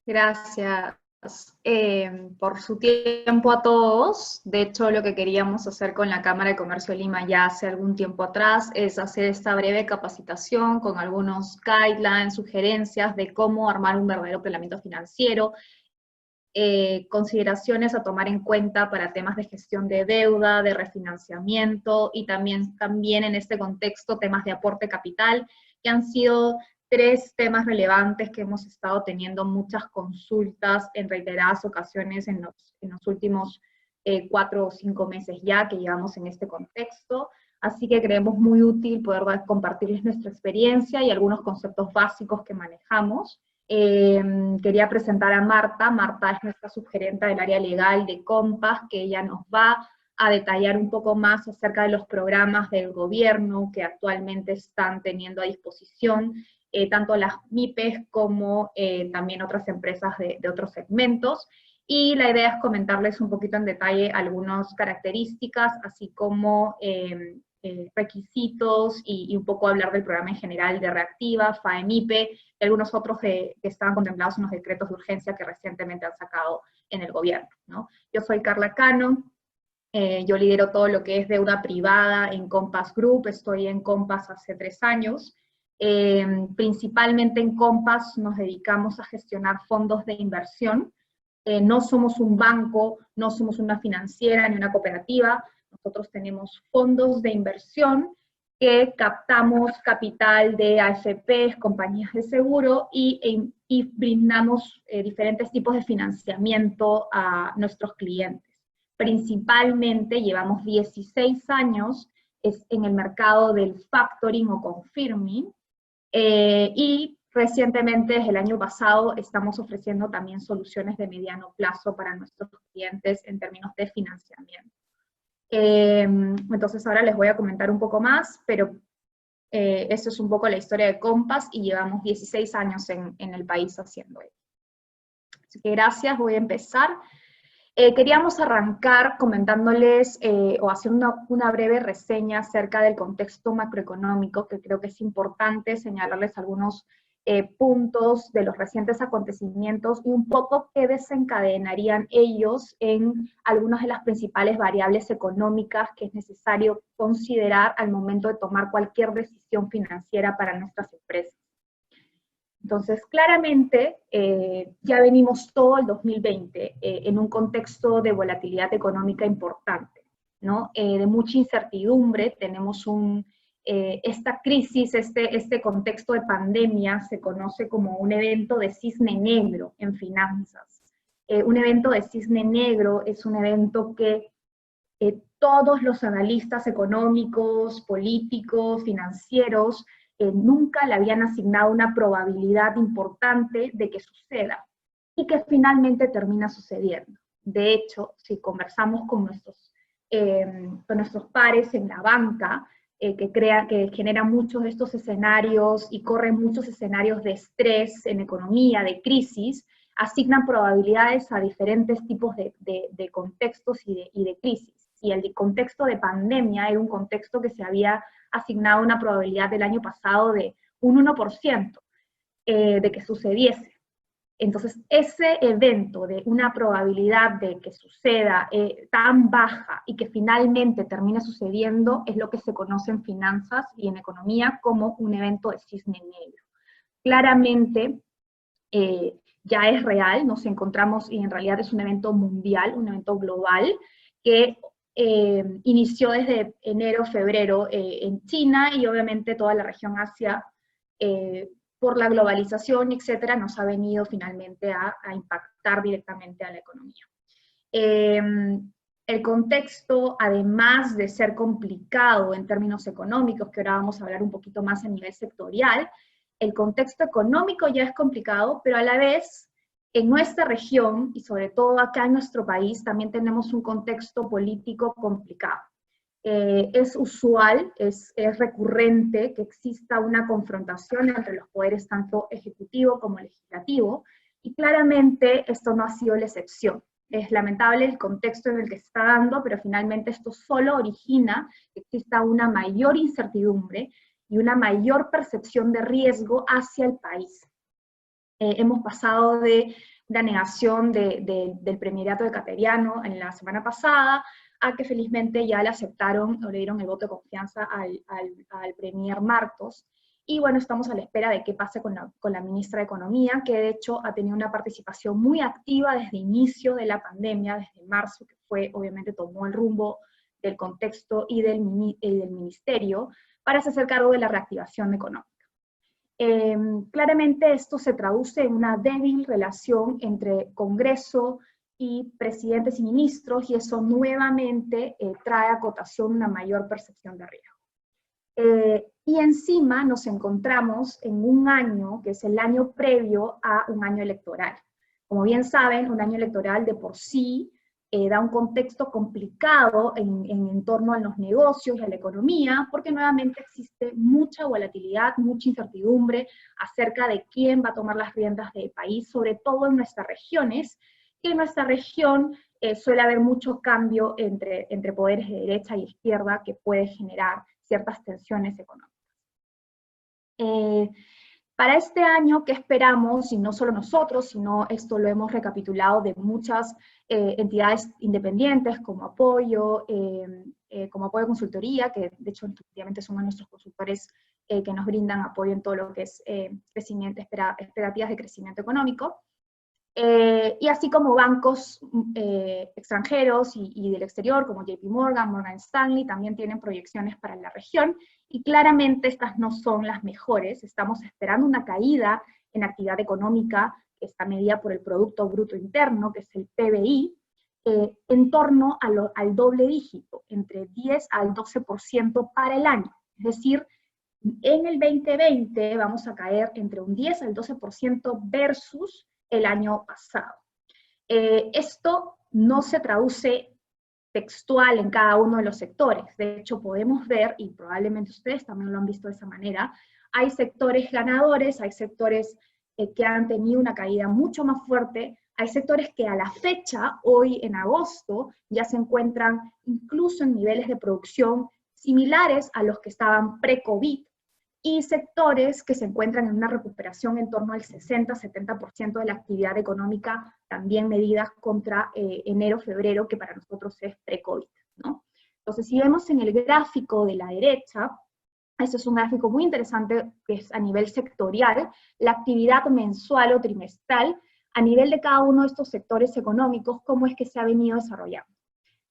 Gracias por su tiempo a todos. De hecho, lo que queríamos hacer con la Cámara de Comercio de Lima ya hace algún tiempo atrás es hacer esta breve capacitación con algunos guidelines, sugerencias de cómo armar un verdadero planeamiento financiero, consideraciones a tomar en cuenta para temas de gestión de deuda, de refinanciamiento y también en este contexto temas de aporte capital, que han sido tres temas relevantes que hemos estado teniendo muchas consultas en reiteradas ocasiones en los últimos 4 o 5 meses ya que llevamos en este contexto. Así que creemos muy útil poder compartirles nuestra experiencia y algunos conceptos básicos que manejamos. Quería presentar a Marta. Marta es nuestra subgerente del área legal de Compass, que ella nos va a detallar un poco más acerca de los programas del gobierno que actualmente están teniendo a disposición, tanto las MIPES como también otras empresas de otros segmentos. Y la idea es comentarles un poquito en detalle algunas características, así como requisitos y un poco hablar del programa en general de Reactiva, FAEMIPE, y algunos otros que estaban contemplados en los decretos de urgencia que recientemente han sacado en el gobierno, ¿no? Yo soy Carla Cano, yo lidero todo lo que es deuda privada en Compass Group, estoy en Compass hace 3 años. Principalmente en Compass nos dedicamos a gestionar fondos de inversión. No somos un banco, no somos una financiera ni una cooperativa. Nosotros tenemos fondos de inversión que captamos capital de AFPs, compañías de seguro, y brindamos diferentes tipos de financiamiento a nuestros clientes. Principalmente llevamos 16 años en el mercado del factoring o confirming, y recientemente, desde el año pasado, estamos ofreciendo también soluciones de mediano plazo para nuestros clientes en términos de financiamiento. Entonces ahora les voy a comentar un poco más, pero eso es un poco la historia de Compass y llevamos 16 años en el país haciendo ello. Así que gracias, voy a empezar. Queríamos arrancar comentándoles o haciendo una breve reseña acerca del contexto macroeconómico, que creo que es importante señalarles algunos puntos de los recientes acontecimientos y un poco qué desencadenarían ellos en algunas de las principales variables económicas que es necesario considerar al momento de tomar cualquier decisión financiera para nuestras empresas. Entonces, claramente, ya venimos todo el 2020 en un contexto de volatilidad económica importante, ¿no? De mucha incertidumbre, tenemos esta crisis, este contexto de pandemia se conoce como un evento de cisne negro en finanzas. Un evento de cisne negro es un evento que todos los analistas económicos, políticos, financieros, nunca le habían asignado una probabilidad importante de que suceda y que finalmente termina sucediendo. De hecho, si conversamos con nuestros pares en la banca, que genera muchos de estos escenarios y corren muchos escenarios de estrés en economía, de crisis, asignan probabilidades a diferentes tipos de contextos y de crisis. Y el contexto de pandemia era un contexto que se había asignado una probabilidad del año pasado de un 1% de que sucediese. Entonces, ese evento de una probabilidad de que suceda tan baja y que finalmente termine sucediendo es lo que se conoce en finanzas y en economía como un evento de cisne negro. Claramente, ya es real, nos encontramos, y en realidad es un evento mundial, un evento global, que inició desde enero, febrero en China, y obviamente toda la región Asia, por la globalización, etcétera, nos ha venido finalmente a impactar directamente a la economía. El contexto, además de ser complicado en términos económicos, que ahora vamos a hablar un poquito más a nivel sectorial, el contexto económico ya es complicado, pero a la vez, en nuestra región, y sobre todo acá en nuestro país, también tenemos un contexto político complicado. Es usual, es recurrente que exista una confrontación entre los poderes tanto ejecutivo como legislativo, y claramente esto no ha sido la excepción. Es lamentable el contexto en el que se está dando, pero finalmente esto solo origina que exista una mayor incertidumbre y una mayor percepción de riesgo hacia el país. Hemos pasado de una negación del premierato de Cateriano en la semana pasada, a que felizmente ya le aceptaron o le dieron el voto de confianza al premier Martos. Y bueno, estamos a la espera de qué pase con la ministra de Economía, que de hecho ha tenido una participación muy activa desde inicio de la pandemia, desde marzo, que fue, obviamente, tomó el rumbo del contexto y del ministerio para hacer cargo de la reactivación económica. Claramente esto se traduce en una débil relación entre Congreso y presidentes y ministros, y eso nuevamente trae a cotación una mayor percepción de riesgo. Y encima nos encontramos en un año, que es el año previo a un año electoral. Como bien saben, un año electoral de por sí da un contexto complicado en torno a los negocios y a la economía, porque nuevamente existe mucha volatilidad, mucha incertidumbre acerca de quién va a tomar las riendas del país, sobre todo en nuestras regiones, que en nuestra región suele haber mucho cambio entre poderes de derecha y izquierda que puede generar ciertas tensiones económicas. Para este año, ¿qué esperamos? Y no solo nosotros, sino esto lo hemos recapitulado de muchas entidades independientes como Apoyo Consultoría, que de hecho efectivamente son nuestros consultores que nos brindan apoyo en todo lo que es expectativas de crecimiento económico. Y así como bancos extranjeros y del exterior, como JP Morgan, Morgan Stanley, también tienen proyecciones para la región, y claramente estas no son las mejores. Estamos esperando una caída en actividad económica, que está medida por el Producto Bruto Interno, que es el PBI, en torno al doble dígito, entre 10 al 12% para el año. Es decir, en el 2020 vamos a caer entre un 10 al 12% versus el año pasado. Esto no se traduce textual en cada uno de los sectores. De hecho, podemos ver, y probablemente ustedes también lo han visto de esa manera, hay sectores ganadores, hay sectores que han tenido una caída mucho más fuerte, hay sectores que a la fecha, hoy en agosto, ya se encuentran incluso en niveles de producción similares a los que estaban pre-COVID, y sectores que se encuentran en una recuperación en torno al 60-70% de la actividad económica, también medidas contra enero-febrero, que para nosotros es pre-COVID, ¿no? Entonces, si vemos en el gráfico de la derecha, este es un gráfico muy interesante que es a nivel sectorial, la actividad mensual o trimestral a nivel de cada uno de estos sectores económicos, cómo es que se ha venido desarrollando.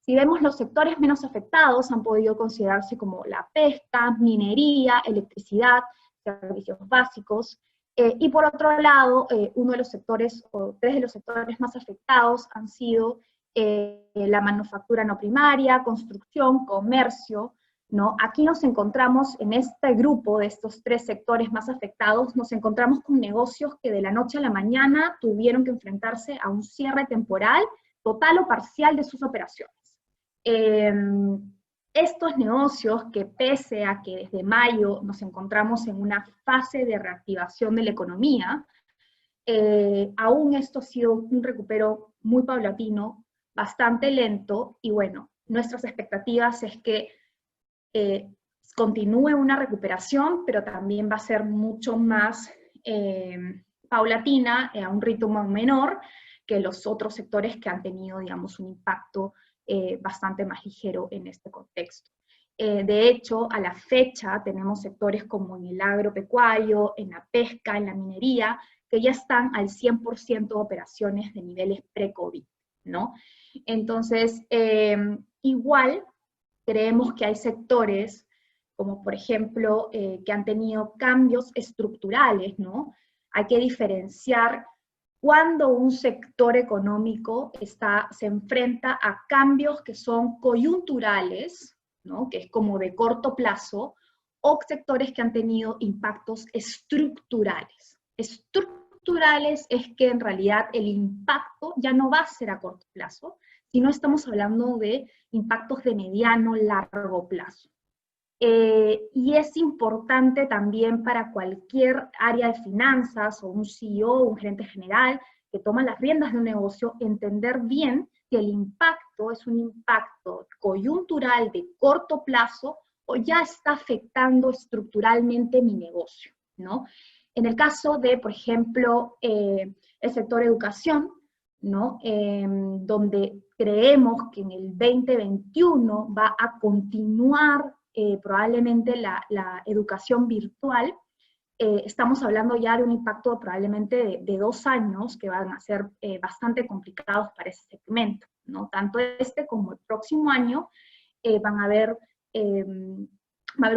Si vemos los sectores menos afectados, han podido considerarse como la pesca, minería, electricidad, servicios básicos, y por otro lado, uno de los sectores, o tres de los sectores más afectados han sido la manufactura no primaria, construcción, comercio, ¿no? Aquí nos encontramos en este grupo de estos tres sectores más afectados, nos encontramos con negocios que de la noche a la mañana tuvieron que enfrentarse a un cierre temporal, total o parcial de sus operaciones. Estos negocios que pese a que desde mayo nos encontramos en una fase de reactivación de la economía, aún esto ha sido un recupero muy paulatino, bastante lento, y bueno, nuestras expectativas es que continúe una recuperación, pero también va a ser mucho más paulatina, a un ritmo menor que los otros sectores que han tenido, digamos, un impacto bastante más ligero en este contexto. De hecho, a la fecha tenemos sectores como en el agropecuario, en la pesca, en la minería, que ya están al 100% de operaciones de niveles pre-COVID, ¿no? Entonces, igual creemos que hay sectores, como por ejemplo, que han tenido cambios estructurales, ¿no? Hay que diferenciar cuando un sector económico se enfrenta a cambios que son coyunturales, ¿no? Que es como de corto plazo, o sectores que han tenido impactos estructurales. Estructurales es que en realidad el impacto ya no va a ser a corto plazo, sino estamos hablando de impactos de mediano, largo plazo. Y es importante también para cualquier área de finanzas, o un CEO, un gerente general, que toma las riendas de un negocio, entender bien que el impacto es un impacto coyuntural de corto plazo, o ya está afectando estructuralmente mi negocio, ¿no? En el caso de, por ejemplo, el sector educación, ¿no? Donde creemos que en el 2021 va a continuar probablemente la educación virtual. Estamos hablando ya de un impacto probablemente de 2 años que van a ser bastante complicados para ese segmento, ¿no? Tanto este como el próximo año va a haber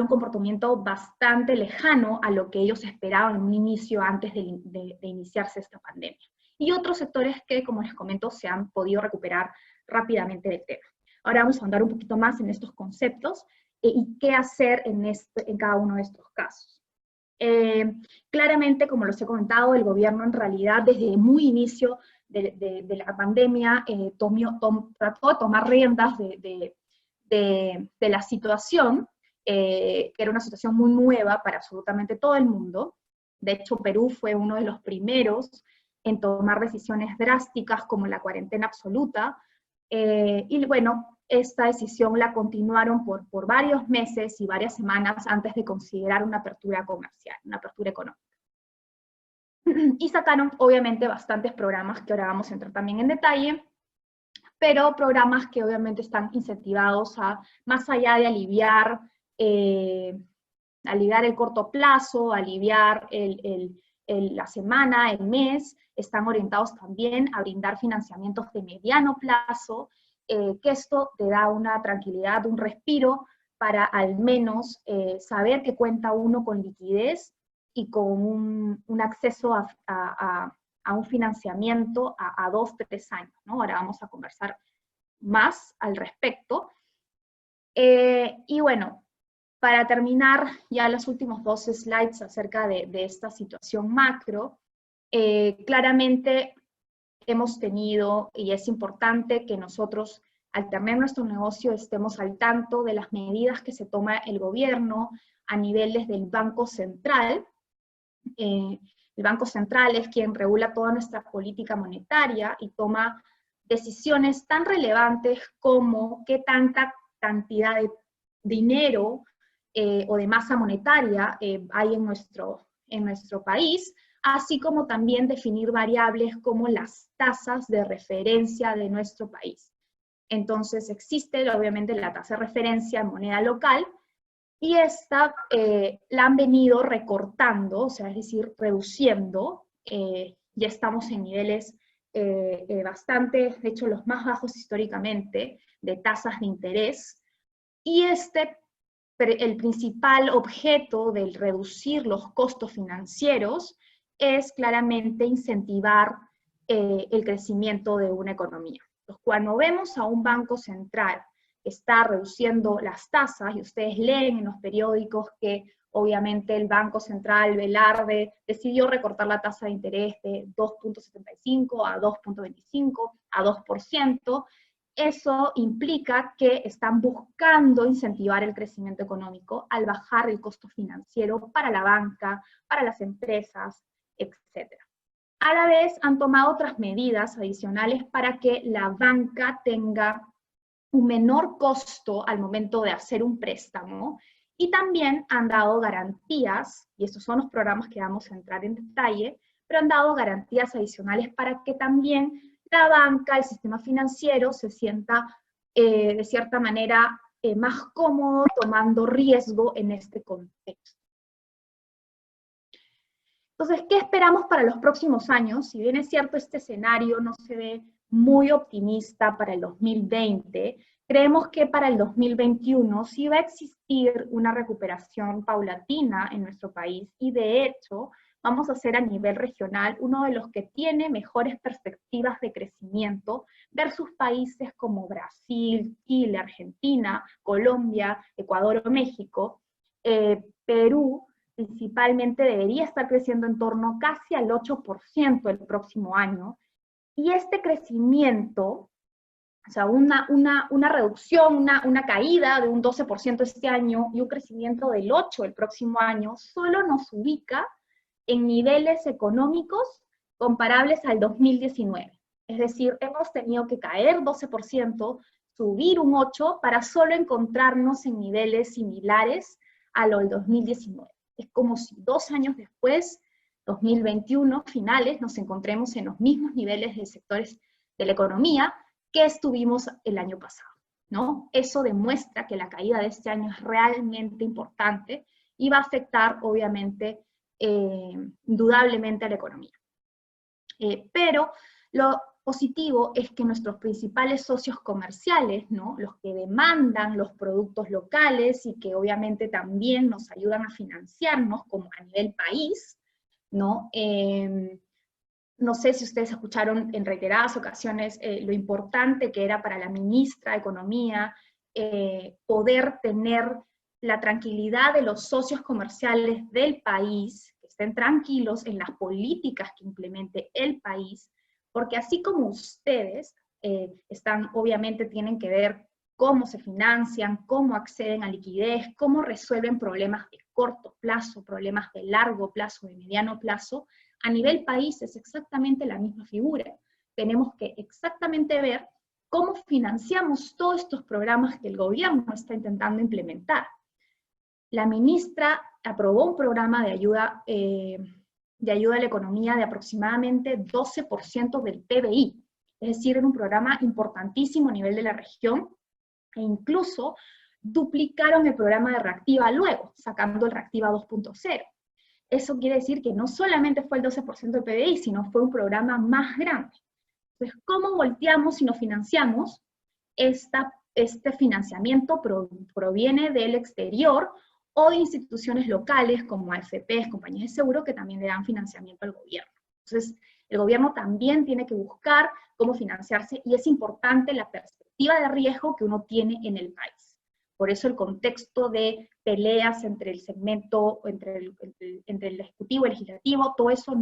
un comportamiento bastante lejano a lo que ellos esperaban en un inicio antes de iniciarse esta pandemia. Y otros sectores que, como les comento, se han podido recuperar rápidamente del tema. Ahora vamos a andar un poquito más en estos conceptos y qué hacer en cada uno de estos casos. Claramente, como les he comentado, el gobierno en realidad desde muy inicio de la pandemia trató de tomar riendas de la situación, que era una situación muy nueva para absolutamente todo el mundo. De hecho, Perú fue uno de los primeros en tomar decisiones drásticas como la cuarentena absoluta, y bueno, esta decisión la continuaron por varios meses y varias semanas antes de considerar una apertura comercial, una apertura económica. Y sacaron, obviamente, bastantes programas que ahora vamos a entrar también en detalle, pero programas que obviamente están incentivados a, más allá de aliviar el corto plazo, aliviar la semana, el mes, están orientados también a brindar financiamientos de mediano plazo, que esto te da una tranquilidad, un respiro, para al menos saber que cuenta uno con liquidez y con un acceso a un financiamiento a 2, 3 años, ¿no? Ahora vamos a conversar más al respecto. Y bueno, para terminar ya los últimos 2 slides acerca de esta situación macro, claramente hemos tenido, y es importante que nosotros al tener nuestro negocio estemos al tanto de las medidas que se toma el gobierno a niveles del Banco Central. El Banco Central es quien regula toda nuestra política monetaria y toma decisiones tan relevantes como qué tanta cantidad de dinero o de masa monetaria hay en nuestro país, así como también definir variables como las tasas de referencia de nuestro país. Entonces existe obviamente la tasa de referencia en moneda local, y esta la han venido recortando, o sea, es decir, reduciendo. Ya estamos en niveles bastante, de hecho, los más bajos históricamente, de tasas de interés. Y el principal objeto del reducir los costos financieros es claramente incentivar el crecimiento de una economía. Entonces, cuando vemos a un banco central está reduciendo las tasas, y ustedes leen en los periódicos que obviamente el Banco Central, Velarde, decidió recortar la tasa de interés de 2.75 a 2.25 a 2%, eso implica que están buscando incentivar el crecimiento económico al bajar el costo financiero para la banca, para las empresas, etc. A la vez han tomado otras medidas adicionales para que la banca tenga un menor costo al momento de hacer un préstamo, y también han dado garantías, y estos son los programas que vamos a entrar en detalle, pero han dado garantías adicionales para que también la banca, el sistema financiero, se sienta de cierta manera más cómodo tomando riesgo en este contexto. Entonces, ¿qué esperamos para los próximos años? Si bien es cierto, este escenario no se ve muy optimista para el 2020, creemos que para el 2021 sí va a existir una recuperación paulatina en nuestro país, y de hecho vamos a ser a nivel regional uno de los que tiene mejores perspectivas de crecimiento versus países como Brasil, Chile, Argentina, Colombia, Ecuador o México. Perú principalmente debería estar creciendo en torno casi al 8% el próximo año, y este crecimiento, o sea, una reducción, una caída de un 12% este año y un crecimiento del 8% el próximo año, solo nos ubica en niveles económicos comparables al 2019. Es decir, hemos tenido que caer 12%, subir un 8% para solo encontrarnos en niveles similares a lo del 2019. Es como si 2 años después 2021 finales nos encontremos en los mismos niveles de sectores de la economía que estuvimos el año pasado, ¿no? Eso demuestra que la caída de este año es realmente importante y va a afectar, obviamente, indudablemente a la economía. Pero lo positivo es que nuestros principales socios comerciales, ¿no? Los que demandan los productos locales y que obviamente también nos ayudan a financiarnos como a nivel país, ¿no? No sé si ustedes escucharon en reiteradas ocasiones lo importante que era para la ministra de Economía poder tener la tranquilidad de los socios comerciales del país, que estén tranquilos en las políticas que implemente el país, porque así como ustedes obviamente tienen que ver cómo se financian, cómo acceden a liquidez, cómo resuelven problemas de corto plazo, problemas de largo plazo, de mediano plazo, a nivel país es exactamente la misma figura. Tenemos que exactamente ver cómo financiamos todos estos programas que el gobierno está intentando implementar. La ministra aprobó un programa de ayuda a la economía de aproximadamente 12% del PBI, es decir, era un programa importantísimo a nivel de la región, e incluso duplicaron el programa de Reactiva luego, sacando el Reactiva 2.0. Eso quiere decir que no solamente fue el 12% del PBI, sino fue un programa más grande. Entonces, ¿cómo volteamos y nos financiamos? Este financiamiento proviene del exterior o de instituciones locales como AFPs, compañías de seguro, que también le dan financiamiento al gobierno. Entonces, el gobierno también tiene que buscar cómo financiarse y es importante la perspectiva de riesgo que uno tiene en el país. Por eso el contexto de peleas entre el segmento, entre el ejecutivo y el legislativo, todo eso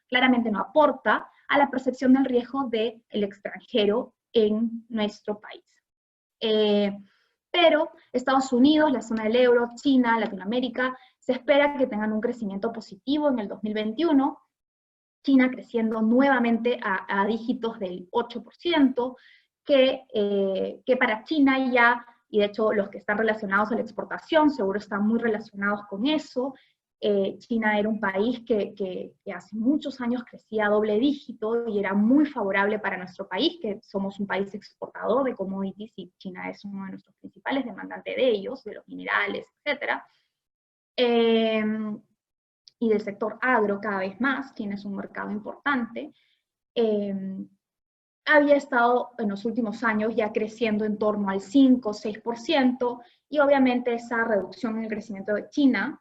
claramente no aporta a la percepción del riesgo del extranjero en nuestro país. Pero Estados Unidos, la zona del euro, China, Latinoamérica, se espera que tengan un crecimiento positivo en el 2021, China creciendo nuevamente a dígitos del 8%, que para China ya, y de hecho los que están relacionados a la exportación seguro están muy relacionados con eso. China era un país que hace muchos años crecía a doble dígito y era muy favorable para nuestro país, que somos un país exportador de commodities y China es uno de nuestros principales demandantes de ellos, de los minerales, etc. Y del sector agro cada vez más, China es un mercado importante. Había estado en los últimos años ya creciendo en torno al 5 o 6%, y obviamente esa reducción en el crecimiento de China,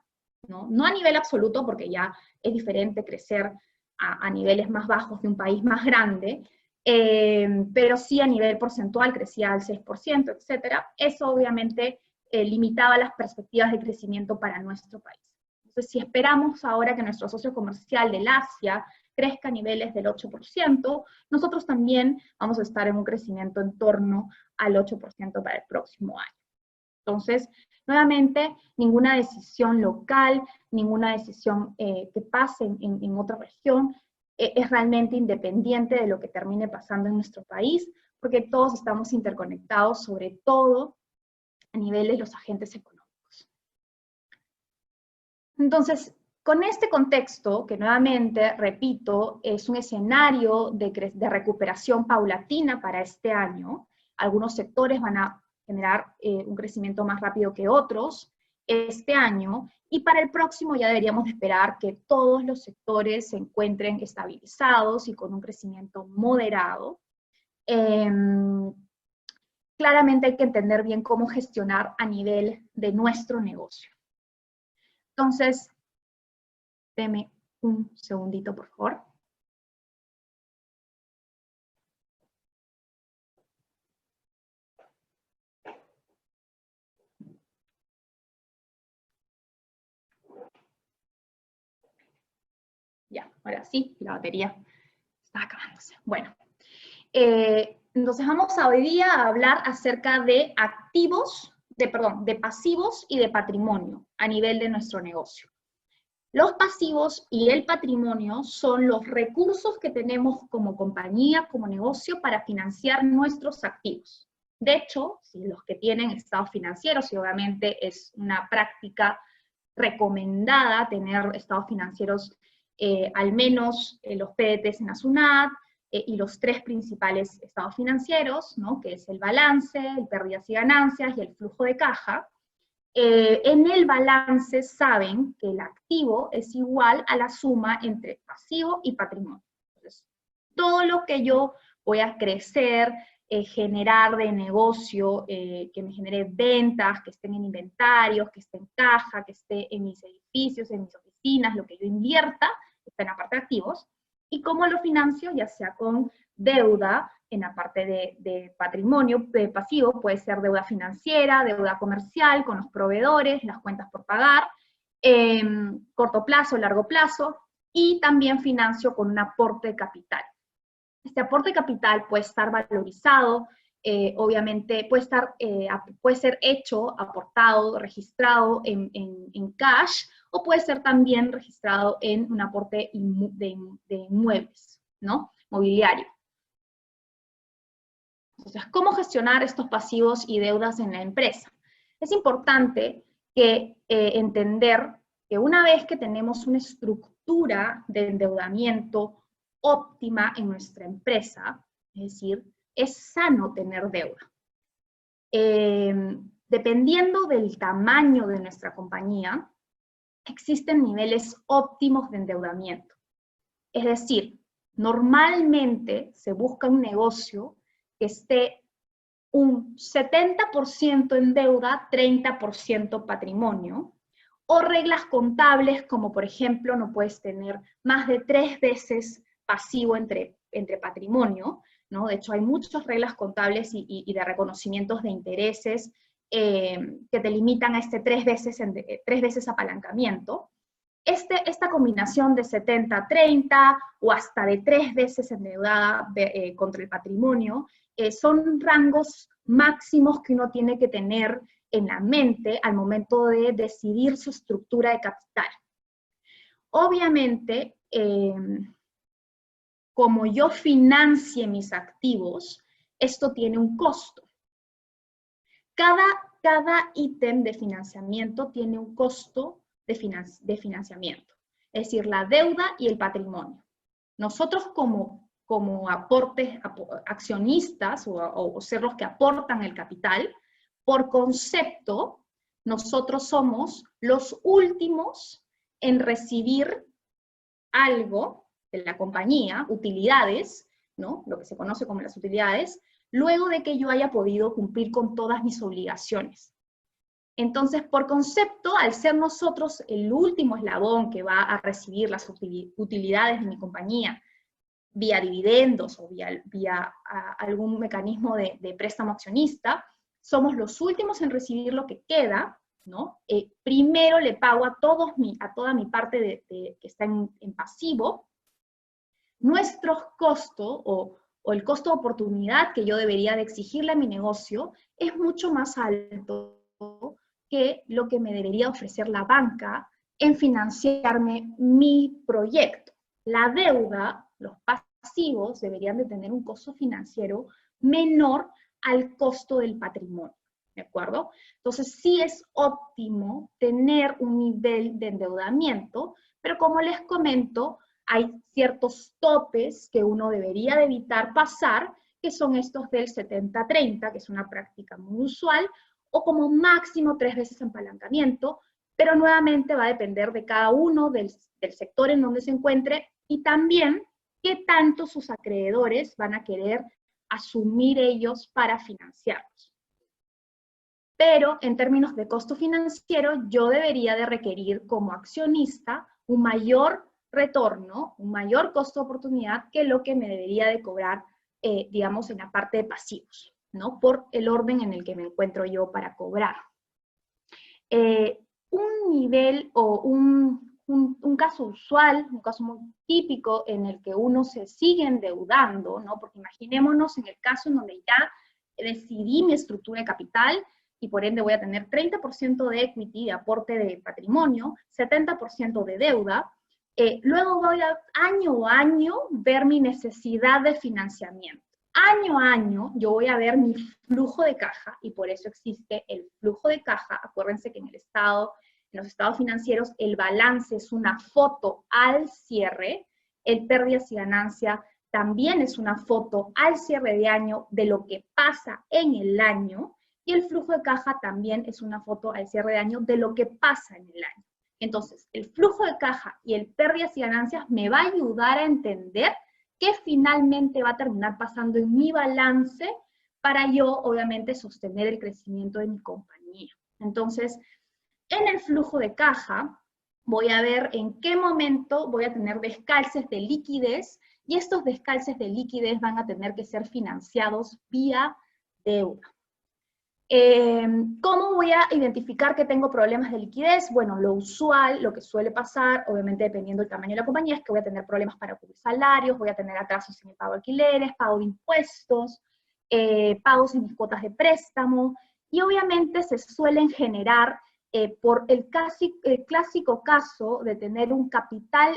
no a nivel absoluto, porque ya es diferente crecer a niveles más bajos de un país más grande, pero sí a nivel porcentual crecía al 6%, etc. Eso obviamente limitaba las perspectivas de crecimiento para nuestro país. Entonces, si esperamos ahora que nuestro socio comercial del Asia crezca a niveles del 8%, nosotros también vamos a estar en un crecimiento en torno al 8% para el próximo año. Entonces, nuevamente, ninguna decisión local, ninguna decisión que pase en otra región es realmente independiente de lo que termine pasando en nuestro país, porque todos estamos interconectados, sobre todo a nivel de los agentes económicos. Entonces, con este contexto, que nuevamente, repito, es un escenario de recuperación paulatina para este año, algunos sectores van a generar un crecimiento más rápido que otros este año, y para el próximo ya deberíamos esperar que todos los sectores se encuentren estabilizados y con un crecimiento moderado. Claramente hay que entender bien cómo gestionar a nivel de nuestro negocio. Entonces, deme un segundito, por favor. Ya, ahora sí, la batería está acabándose. Bueno, entonces vamos hoy día a hablar acerca de de pasivos y de patrimonio a nivel de nuestro negocio. Los pasivos y el patrimonio son los recursos que tenemos como compañía, como negocio, para financiar nuestros activos. De hecho, si los que tienen estados financieros, y obviamente es una práctica recomendada tener estados financieros al menos los PDTs en la SUNAT, y los tres principales estados financieros, ¿no? Que es el balance, el pérdidas y ganancias y el flujo de caja. En el balance saben que el activo es igual a la suma entre pasivo y patrimonio. Entonces, todo lo que yo voy a crecer, generar de negocio, que me genere ventas, que estén en inventarios, que esté en caja, que esté en mis edificios, en mis oficinas, lo que yo invierta, está en la parte de activos, y cómo lo financio, ya sea con deuda, en la parte de patrimonio, de pasivo, puede ser deuda financiera, deuda comercial, con los proveedores, las cuentas por pagar, corto plazo, largo plazo, y también financio con un aporte de capital. Este aporte de capital puede estar valorizado, obviamente puede ser hecho, aportado, registrado en cash, o puede ser también registrado en un aporte de inmuebles, ¿no? Mobiliario. Entonces, ¿cómo gestionar estos pasivos y deudas en la empresa? Es importante entender que una vez que tenemos una estructura de endeudamiento óptima en nuestra empresa, es decir, es sano tener deuda. Dependiendo del tamaño de nuestra compañía, existen niveles óptimos de endeudamiento. Es decir, normalmente se busca un negocio que esté un 70% en deuda, 30% patrimonio, o reglas contables como, por ejemplo, no puedes tener más de 3 veces pasivo entre patrimonio, ¿no? De hecho, hay muchas reglas contables y de reconocimientos de intereses que te limitan a este 3 veces apalancamiento. Esta combinación de 70-30 o hasta de 3 veces endeudada contra el patrimonio son rangos máximos que uno tiene que tener en la mente al momento de decidir su estructura de capital. Obviamente, como yo financie mis activos, esto tiene un costo. Cada ítem de financiamiento tiene un costo de financiamiento, es decir, la deuda y el patrimonio. Nosotros como accionistas o ser los que aportan el capital, por concepto, nosotros somos los últimos en recibir algo de la compañía, utilidades, ¿no? Lo que se conoce como las utilidades, luego de que yo haya podido cumplir con todas mis obligaciones. Entonces, por concepto, al ser nosotros el último eslabón que va a recibir las utilidades de mi compañía, vía dividendos o vía algún mecanismo de préstamo accionista, somos los últimos en recibir lo que queda, ¿no? Primero le pago a toda mi parte que está en pasivo. Nuestro costo o el costo de oportunidad que yo debería de exigirle a mi negocio es mucho más alto que lo que me debería ofrecer la banca en financiarme mi proyecto. La deuda, los pasivos, deberían de tener un costo financiero menor al costo del patrimonio, ¿de acuerdo? Entonces sí es óptimo tener un nivel de endeudamiento, pero como les comento, hay ciertos topes que uno debería de evitar pasar, que son estos del 70-30, que es una práctica muy usual, o como máximo 3 veces apalancamiento, pero nuevamente va a depender de cada uno del sector en donde se encuentre y también qué tanto sus acreedores van a querer asumir ellos para financiarlos. Pero en términos de costo financiero, yo debería de requerir como accionista un mayor retorno, un mayor costo de oportunidad que lo que me debería de cobrar, digamos, en la parte de pasivos, ¿no? Por el orden en el que me encuentro yo para cobrar. Un nivel o un caso usual, un caso muy típico en el que uno se sigue endeudando, ¿no? Porque imaginémonos en el caso en donde ya decidí mi estructura de capital y por ende voy a tener 30% de equity, de aporte de patrimonio, 70% de deuda. Luego voy a año a año ver mi necesidad de financiamiento. Año a año yo voy a ver mi flujo de caja y por eso existe el flujo de caja. Acuérdense que en el estado En los estados financieros, el balance es una foto al cierre, el pérdidas y ganancias también es una foto al cierre de año de lo que pasa en el año, y el flujo de caja también es una foto al cierre de año de lo que pasa en el año. Entonces, el flujo de caja y el pérdidas y ganancias me va a ayudar a entender qué finalmente va a terminar pasando en mi balance para yo, obviamente, sostener el crecimiento de mi compañía. Entonces, en el flujo de caja, voy a ver en qué momento voy a tener descalces de liquidez, y estos descalces de liquidez van a tener que ser financiados vía deuda. ¿Cómo voy a identificar que tengo problemas de liquidez? Bueno, lo usual, lo que suele pasar, obviamente dependiendo del tamaño de la compañía, es que voy a tener problemas para cubrir salarios, voy a tener atrasos en el pago de alquileres, pago de impuestos, pagos en mis cuotas de préstamo, y obviamente se suelen generar por el clásico caso de tener un capital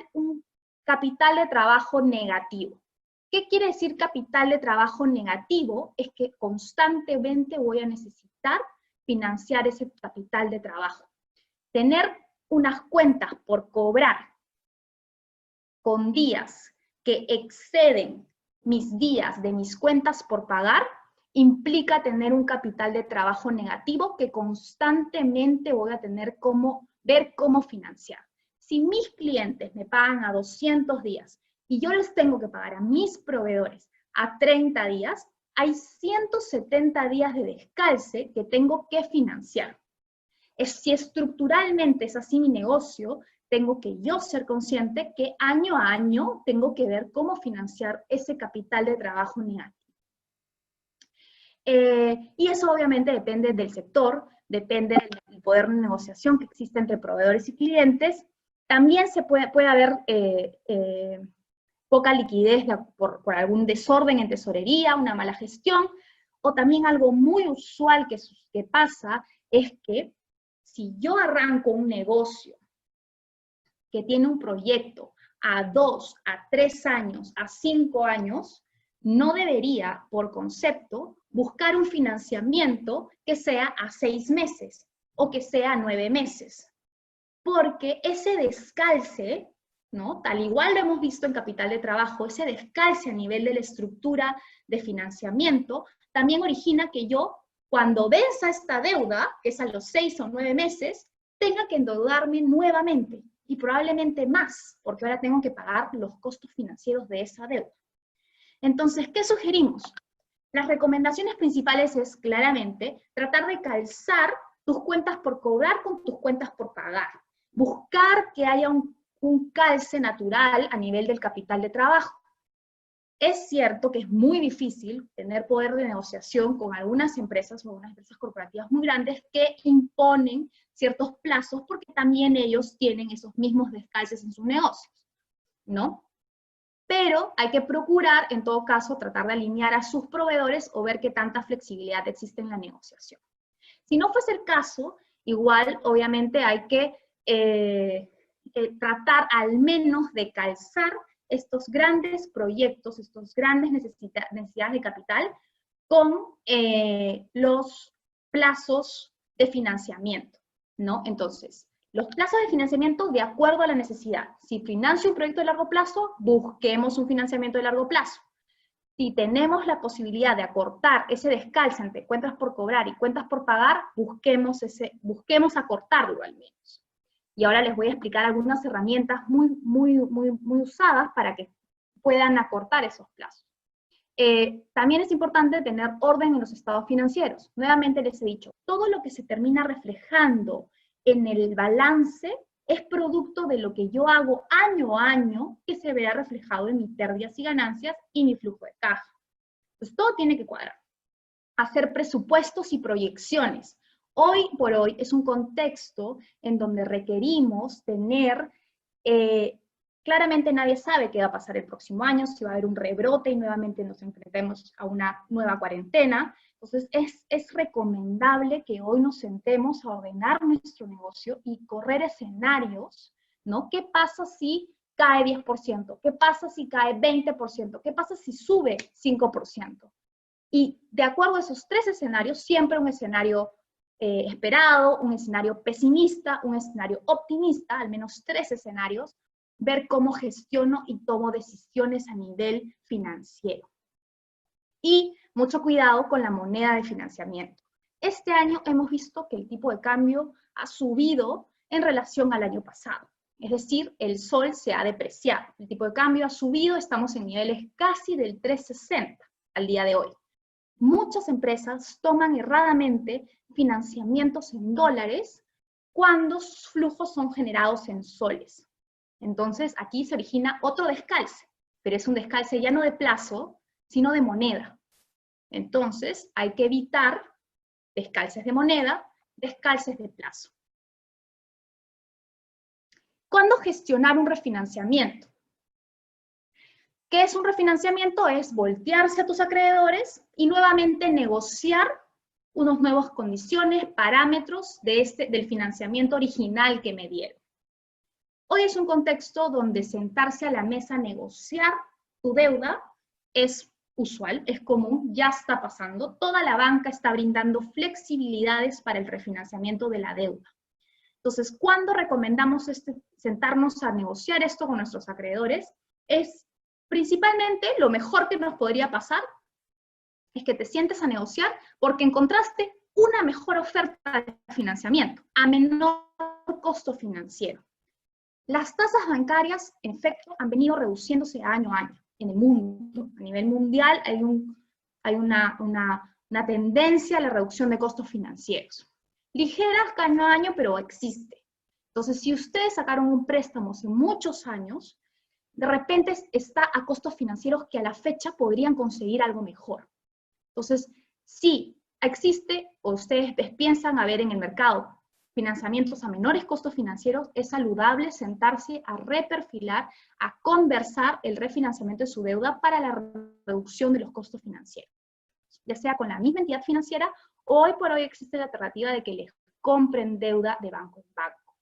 de trabajo negativo. ¿Qué quiere decir capital de trabajo negativo? Es que constantemente voy a necesitar financiar ese capital de trabajo. Tener unas cuentas por cobrar con días que exceden mis días de mis cuentas por pagar, implica tener un capital de trabajo negativo que constantemente voy a tener ver cómo financiar. Si mis clientes me pagan a 200 días y yo les tengo que pagar a mis proveedores a 30 días, hay 170 días de descalce que tengo que financiar. Si estructuralmente es así mi negocio, tengo que yo ser consciente que año a año tengo que ver cómo financiar ese capital de trabajo negativo. Y eso obviamente depende del sector, depende del poder de negociación que existe entre proveedores y clientes. También puede haber poca liquidez por algún desorden en tesorería, una mala gestión, o también algo muy usual que pasa es que si yo arranco un negocio que tiene un proyecto a 2, a 3 años, a 5 años, no debería, por concepto, buscar un financiamiento que sea a 6 meses o que sea a 9 meses. Porque ese descalce, ¿no? Tal igual lo hemos visto en capital de trabajo, ese descalce a nivel de la estructura de financiamiento, también origina que yo, cuando venza esta deuda, que es a los 6 o 9 meses, tenga que endeudarme nuevamente, y probablemente más, porque ahora tengo que pagar los costos financieros de esa deuda. Entonces, ¿qué sugerimos? Las recomendaciones principales es claramente tratar de calzar tus cuentas por cobrar con tus cuentas por pagar. Buscar que haya un calce natural a nivel del capital de trabajo. Es cierto que es muy difícil tener poder de negociación con algunas empresas o algunas empresas corporativas muy grandes que imponen ciertos plazos porque también ellos tienen esos mismos descalces en sus negocios, ¿no? Pero hay que procurar, en todo caso, tratar de alinear a sus proveedores o ver qué tanta flexibilidad existe en la negociación. Si no fuese el caso, igual, obviamente, hay que tratar al menos de calzar estos grandes proyectos, estos grandes necesidades de capital, con los plazos de financiamiento, ¿no? Entonces, los plazos de financiamiento de acuerdo a la necesidad. Si financio un proyecto de largo plazo, busquemos un financiamiento de largo plazo. Si tenemos la posibilidad de acortar ese descalce entre cuentas por cobrar y cuentas por pagar, busquemos acortarlo al menos. Y ahora les voy a explicar algunas herramientas muy usadas para que puedan acortar esos plazos. También es importante tener orden en los estados financieros. Nuevamente les he dicho, todo lo que se termina reflejando en el balance es producto de lo que yo hago año a año que se verá reflejado en mis pérdidas y ganancias y mi flujo de caja. Pues todo tiene que cuadrar. Hacer presupuestos y proyecciones. Hoy por hoy es un contexto en donde requerimos tener, claramente nadie sabe qué va a pasar el próximo año, si va a haber un rebrote y nuevamente nos enfrentemos a una nueva cuarentena. Entonces es recomendable que hoy nos sentemos a ordenar nuestro negocio y correr escenarios, ¿no? ¿Qué pasa si cae 10%? ¿Qué pasa si cae 20%? ¿Qué pasa si sube 5%? Y de acuerdo a esos 3 escenarios, siempre un escenario esperado, un escenario pesimista, un escenario optimista, al menos 3 escenarios, ver cómo gestiono y tomo decisiones a nivel financiero. Y mucho cuidado con la moneda de financiamiento. Este año hemos visto que el tipo de cambio ha subido en relación al año pasado. Es decir, el sol se ha depreciado. El tipo de cambio ha subido, estamos en niveles casi del 3.60 al día de hoy. Muchas empresas toman erradamente financiamientos en dólares cuando sus flujos son generados en soles. Entonces, aquí se origina otro descalce, pero es un descalce ya no de plazo, sino de moneda. Entonces, hay que evitar descalces de moneda, descalces de plazo. ¿Cuándo gestionar un refinanciamiento? ¿Qué es un refinanciamiento? Es voltearse a tus acreedores y nuevamente negociar unas nuevas condiciones, parámetros del financiamiento original que me dieron. Hoy es un contexto donde sentarse a la mesa a negociar tu deuda es usual, es común, ya está pasando. Toda la banca está brindando flexibilidades para el refinanciamiento de la deuda. Entonces, ¿cuándo recomendamos sentarnos a negociar esto con nuestros acreedores? Es principalmente lo mejor que nos podría pasar es que te sientes a negociar porque encontraste una mejor oferta de financiamiento a menor costo financiero. Las tasas bancarias, en efecto, han venido reduciéndose año a año en el mundo. A nivel mundial hay una tendencia a la reducción de costos financieros. Ligeras año a año, pero existe. Entonces, si ustedes sacaron un préstamo hace muchos años, de repente está a costos financieros que a la fecha podrían conseguir algo mejor. Entonces, si existe, o ustedes piensan haber en el mercado financiamientos a menores costos financieros, es saludable sentarse a reperfilar, a conversar el refinanciamiento de su deuda para la reducción de los costos financieros. Ya sea con la misma entidad financiera, hoy por hoy existe la alternativa de que les compren deuda de banco en banco.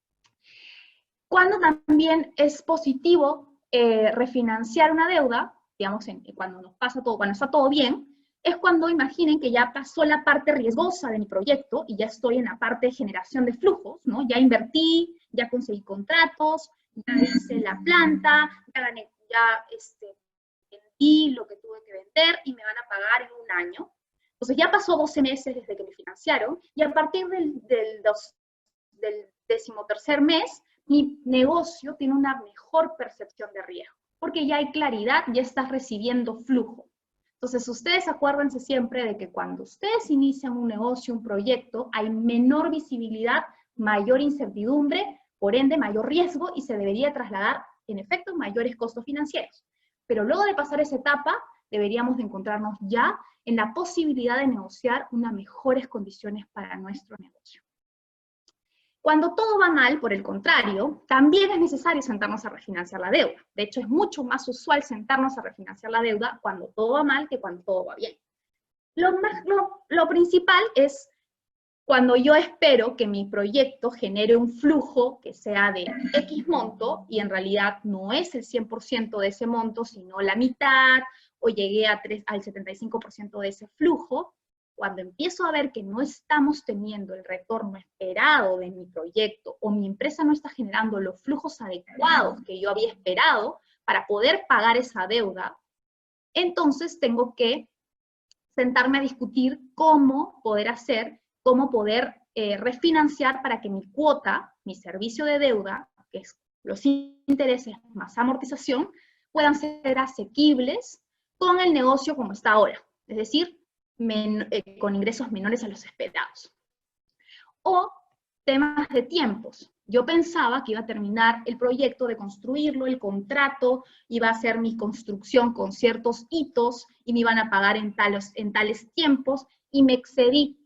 Cuando también es positivo refinanciar una deuda, digamos, cuando nos pasa todo, cuando está todo bien, es cuando imaginen que ya pasó la parte riesgosa de mi proyecto y ya estoy en la parte de generación de flujos, ¿no? Ya invertí, ya conseguí contratos, ya hice la planta, ya vendí lo que tuve que vender y me van a pagar en un año. Entonces ya pasó 12 meses desde que me financiaron y a partir del 13º mes, mi negocio tiene una mejor percepción de riesgo, porque ya hay claridad, ya estás recibiendo flujo. Entonces, ustedes acuérdense siempre de que cuando ustedes inician un negocio, un proyecto, hay menor visibilidad, mayor incertidumbre, por ende mayor riesgo y se debería trasladar, en efecto, mayores costos financieros. Pero luego de pasar esa etapa, deberíamos de encontrarnos ya en la posibilidad de negociar unas mejores condiciones para nuestro negocio. Cuando todo va mal, por el contrario, también es necesario sentarnos a refinanciar la deuda. De hecho, es mucho más usual sentarnos a refinanciar la deuda cuando todo va mal que cuando todo va bien. Lo principal es cuando yo espero que mi proyecto genere un flujo que sea de X monto y en realidad no es el 100% de ese monto, sino la mitad, o llegué al 75% de ese flujo. Cuando empiezo a ver que no estamos teniendo el retorno esperado de mi proyecto o mi empresa no está generando los flujos adecuados que yo había esperado para poder pagar esa deuda, entonces tengo que sentarme a discutir cómo poder refinanciar para que mi cuota, mi servicio de deuda, que es los intereses más amortización, puedan ser asequibles con el negocio como está ahora. Es decir, con ingresos menores a los esperados. O temas de tiempos. Yo pensaba que iba a terminar el proyecto de construirlo, el contrato, iba a hacer mi construcción con ciertos hitos y me iban a pagar en tales tiempos y me excedí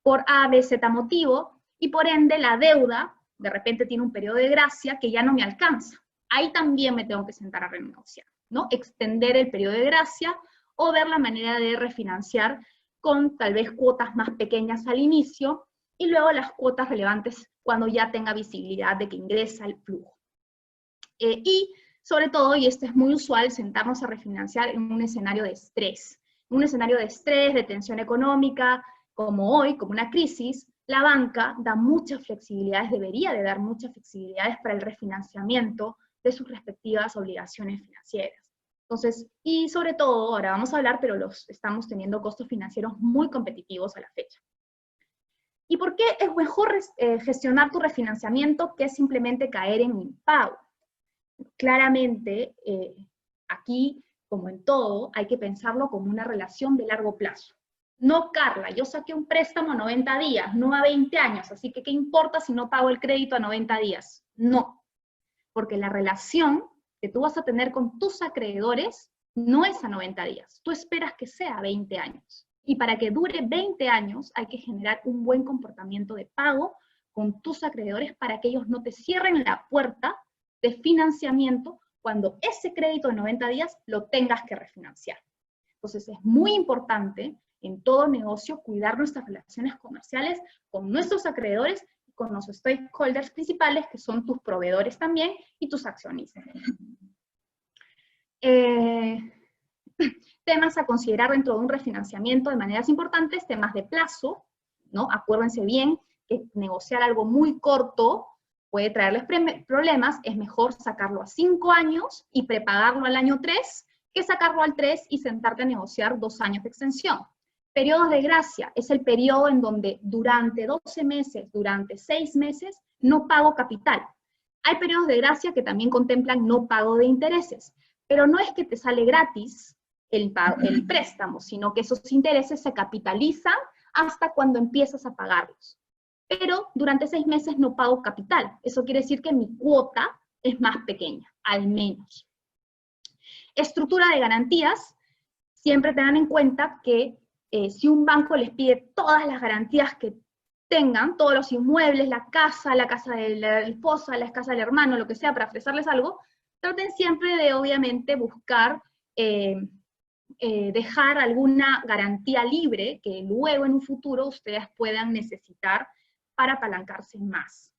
por A, B, Z motivo y por ende la deuda de repente tiene un periodo de gracia que ya no me alcanza. Ahí también me tengo que sentar a renegociar, ¿no? Extender el periodo de gracia o ver la manera de refinanciar con tal vez cuotas más pequeñas al inicio y luego las cuotas relevantes cuando ya tenga visibilidad de que ingresa el flujo. Y sobre todo, y esto es muy usual, sentarnos a refinanciar en un escenario de estrés. Un escenario de estrés, de tensión económica, como hoy, como una crisis, La banca da muchas flexibilidades, debería de dar muchas flexibilidades para el refinanciamiento de sus respectivas obligaciones financieras. Entonces, y sobre todo, ahora vamos a hablar, pero estamos teniendo costos financieros muy competitivos a la fecha. ¿Y por qué es mejor gestionar tu refinanciamiento que simplemente caer en impago? Claramente, aquí, como en todo, hay que pensarlo como una relación de largo plazo. No, Carla, yo saqué un préstamo a 90 días, no a 20 años, así que ¿qué importa si no pago el crédito a 90 días? No, porque la relación que tú vas a tener con tus acreedores no es a 90 días, tú esperas que sea 20 años. Y para que dure 20 años hay que generar un buen comportamiento de pago con tus acreedores para que ellos no te cierren la puerta de financiamiento cuando ese crédito de 90 días lo tengas que refinanciar. Entonces es muy importante en todo negocio cuidar nuestras relaciones comerciales con nuestros acreedores y con los stakeholders principales, que son tus proveedores también y tus accionistas. Temas a considerar dentro de un refinanciamiento de maneras importantes, temas de plazo, ¿no? Acuérdense bien que negociar algo muy corto puede traerles problemas, es mejor sacarlo a 5 años y prepagarlo al año 3, que sacarlo al 3 y sentarte a negociar 2 años de extensión. Periodos de gracia es el periodo en donde durante 12 meses, durante 6 meses, no pago capital. Hay periodos de gracia que también contemplan no pago de intereses, pero no es que te sale gratis el préstamo, sino que esos intereses se capitalizan hasta cuando empiezas a pagarlos. Pero durante 6 meses no pago capital. Eso quiere decir que mi cuota es más pequeña, al menos. Estructura de garantías. Siempre tengan en cuenta que si un banco les pide todas las garantías que tengan, todos los inmuebles, la casa de la esposa, la casa del hermano, lo que sea, para ofrecerles algo, traten siempre de, obviamente, buscar dejar alguna garantía libre que luego en un futuro ustedes puedan necesitar para apalancarse más.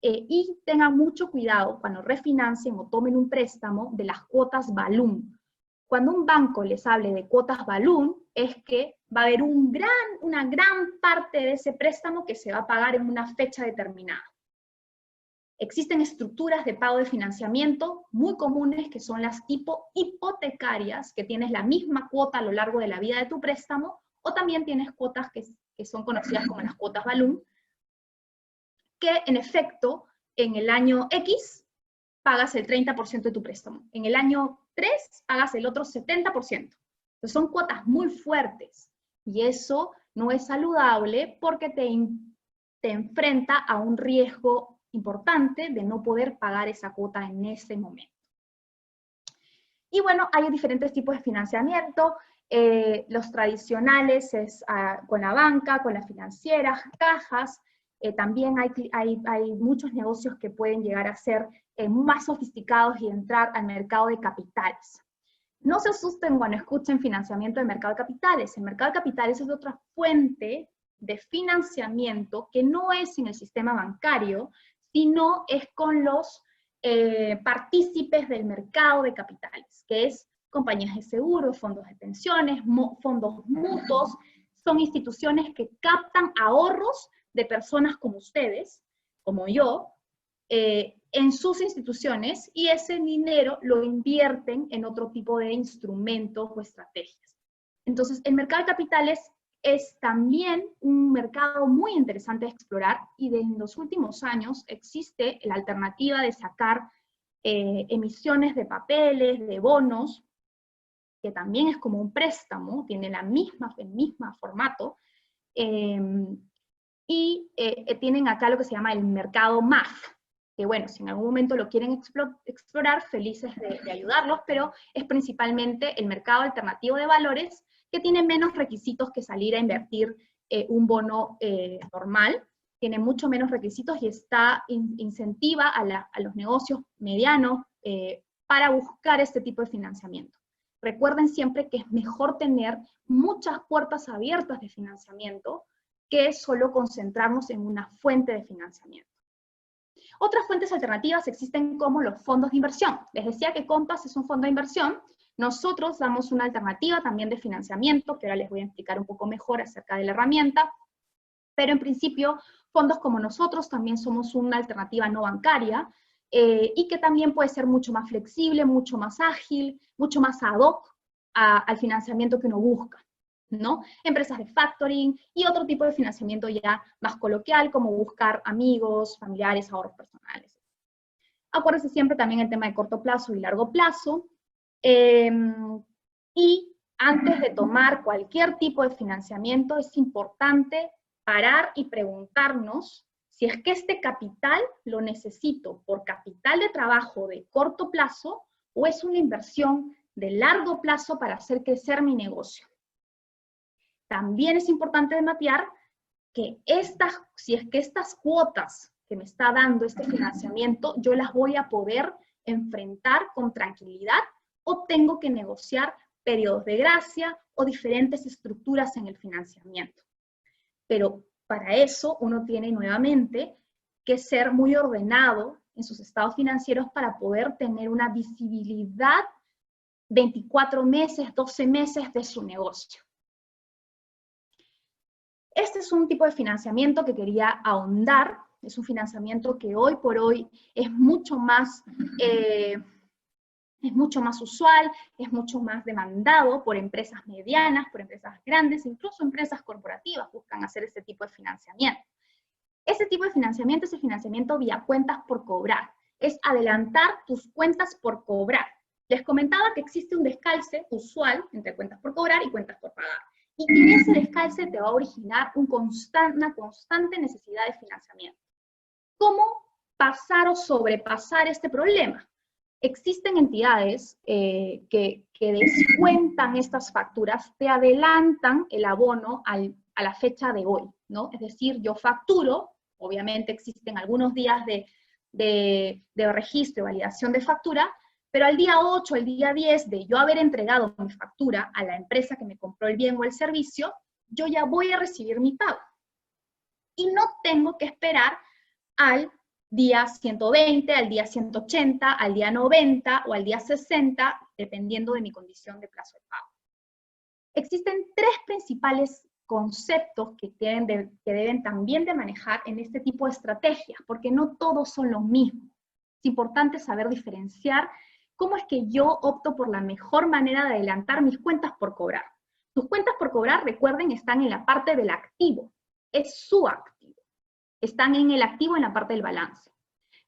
Y tengan mucho cuidado cuando refinancien o tomen un préstamo de las cuotas balloon. Cuando un banco les hable de cuotas balloon, es que va a haber una gran parte de ese préstamo que se va a pagar en una fecha determinada. Existen estructuras de pago de financiamiento muy comunes que son las tipo hipotecarias, que tienes la misma cuota a lo largo de la vida de tu préstamo, o también tienes cuotas que son conocidas como las cuotas balloon, que en efecto en el año X pagas el 30% de tu préstamo. En el año 3 pagas el otro 70%. Entonces son cuotas muy fuertes y eso no es saludable porque te enfrenta a un riesgo importante de no poder pagar esa cuota en ese momento. Y bueno, hay diferentes tipos de financiamiento. Los tradicionales es con la banca, con las financieras, cajas. También hay muchos negocios que pueden llegar a ser más sofisticados y entrar al mercado de capitales. No se asusten cuando escuchen financiamiento del mercado de capitales. El mercado de capitales es otra fuente de financiamiento que no es en el sistema bancario, sino es con los partícipes del mercado de capitales, que es compañías de seguros, fondos de pensiones, fondos mutuos. Son instituciones que captan ahorros de personas como ustedes, como yo, en sus instituciones, y ese dinero lo invierten en otro tipo de instrumentos o estrategias. Entonces, el mercado de capitales es también un mercado muy interesante de explorar, y en los últimos años existe la alternativa de sacar emisiones de papeles, de bonos, que también es como un préstamo, tiene el mismo formato, y tienen acá lo que se llama el mercado MAF, que bueno, si en algún momento lo quieren explorar, felices de ayudarlos, pero es principalmente el mercado alternativo de valores, que tiene menos requisitos que salir a invertir un bono normal, tiene mucho menos requisitos y incentiva a los negocios medianos para buscar este tipo de financiamiento. Recuerden siempre que es mejor tener muchas puertas abiertas de financiamiento que solo concentrarnos en una fuente de financiamiento. Otras fuentes alternativas existen como los fondos de inversión. Les decía que Compass es un fondo de inversión. Nosotros damos una alternativa también de financiamiento, que ahora les voy a explicar un poco mejor acerca de la herramienta. Pero en principio, fondos como nosotros también somos una alternativa no bancaria, y que también puede ser mucho más flexible, mucho más ágil, mucho más ad hoc al financiamiento que uno busca, ¿no? Empresas de factoring y otro tipo de financiamiento ya más coloquial, como buscar amigos, familiares, ahorros personales. Acuérdense siempre también el tema de corto plazo y largo plazo. Y antes de tomar cualquier tipo de financiamiento, es importante parar y preguntarnos si es que este capital lo necesito por capital de trabajo de corto plazo o es una inversión de largo plazo para hacer crecer mi negocio. También es importante mapear que si es que estas cuotas que me está dando este financiamiento, yo las voy a poder enfrentar con tranquilidad o tengo que negociar periodos de gracia o diferentes estructuras en el financiamiento. Pero para eso uno tiene nuevamente que ser muy ordenado en sus estados financieros para poder tener una visibilidad 24 meses, 12 meses de su negocio. Este es un tipo de financiamiento que quería ahondar. Es un financiamiento que hoy por hoy es mucho más usual, es mucho más demandado por empresas medianas, por empresas grandes, incluso empresas corporativas buscan hacer este tipo de financiamiento. Este tipo de financiamiento es el financiamiento vía cuentas por cobrar. Es adelantar tus cuentas por cobrar. Les comentaba que existe un descalce usual entre cuentas por cobrar y cuentas por pagar. Y que ese descalce te va a originar una constante necesidad de financiamiento. ¿Cómo pasar o sobrepasar este problema? Existen entidades que descuentan estas facturas, te adelantan el abono a la fecha de hoy, ¿no? Es decir, yo facturo, obviamente existen algunos días de registro y validación de factura, pero al día 8, al día 10 de yo haber entregado mi factura a la empresa que me compró el bien o el servicio, yo ya voy a recibir mi pago. Y no tengo que esperar al día 120, al día 180, al día 90 o al día 60, dependiendo de mi condición de plazo de pago. Existen tres principales conceptos que deben también de manejar en este tipo de estrategias, porque no todos son los mismos. Es importante saber diferenciar cómo es que yo opto por la mejor manera de adelantar mis cuentas por cobrar. Tus cuentas por cobrar, recuerden, están en la parte del activo, es su activo. Están en el activo en la parte del balance.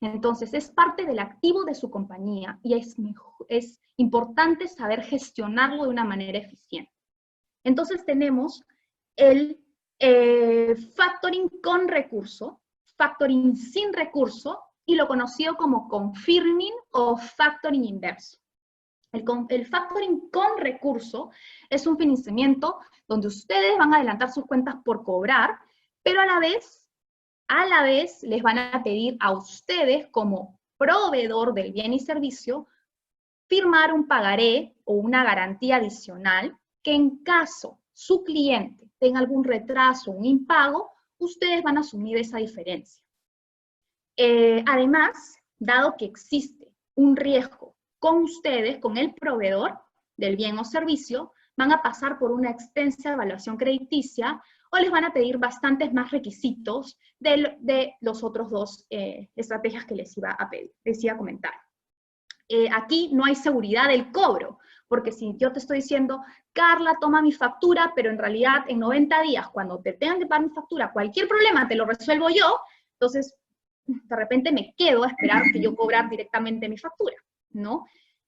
Entonces, es parte del activo de su compañía y es importante saber gestionarlo de una manera eficiente. Entonces, tenemos el factoring con recurso, factoring sin recurso y lo conocido como confirming o factoring inverso. El factoring con recurso es un financiamiento donde ustedes van a adelantar sus cuentas por cobrar, pero a la vez les van a pedir a ustedes como proveedor del bien y servicio firmar un pagaré o una garantía adicional que en caso su cliente tenga algún retraso o un impago, ustedes van a asumir esa diferencia. Además, dado que existe un riesgo con ustedes, con el proveedor del bien o servicio, van a pasar por una extensa evaluación crediticia o les van a pedir bastantes más requisitos de los otros dos estrategias que les iba a comentar. Aquí no hay seguridad del cobro, porque si yo te estoy diciendo, Carla, toma mi factura, pero en realidad en 90 días, cuando te tengan que pagar mi factura, cualquier problema te lo resuelvo yo, entonces de repente me quedo a esperar que yo cobrar directamente mi factura, ¿no?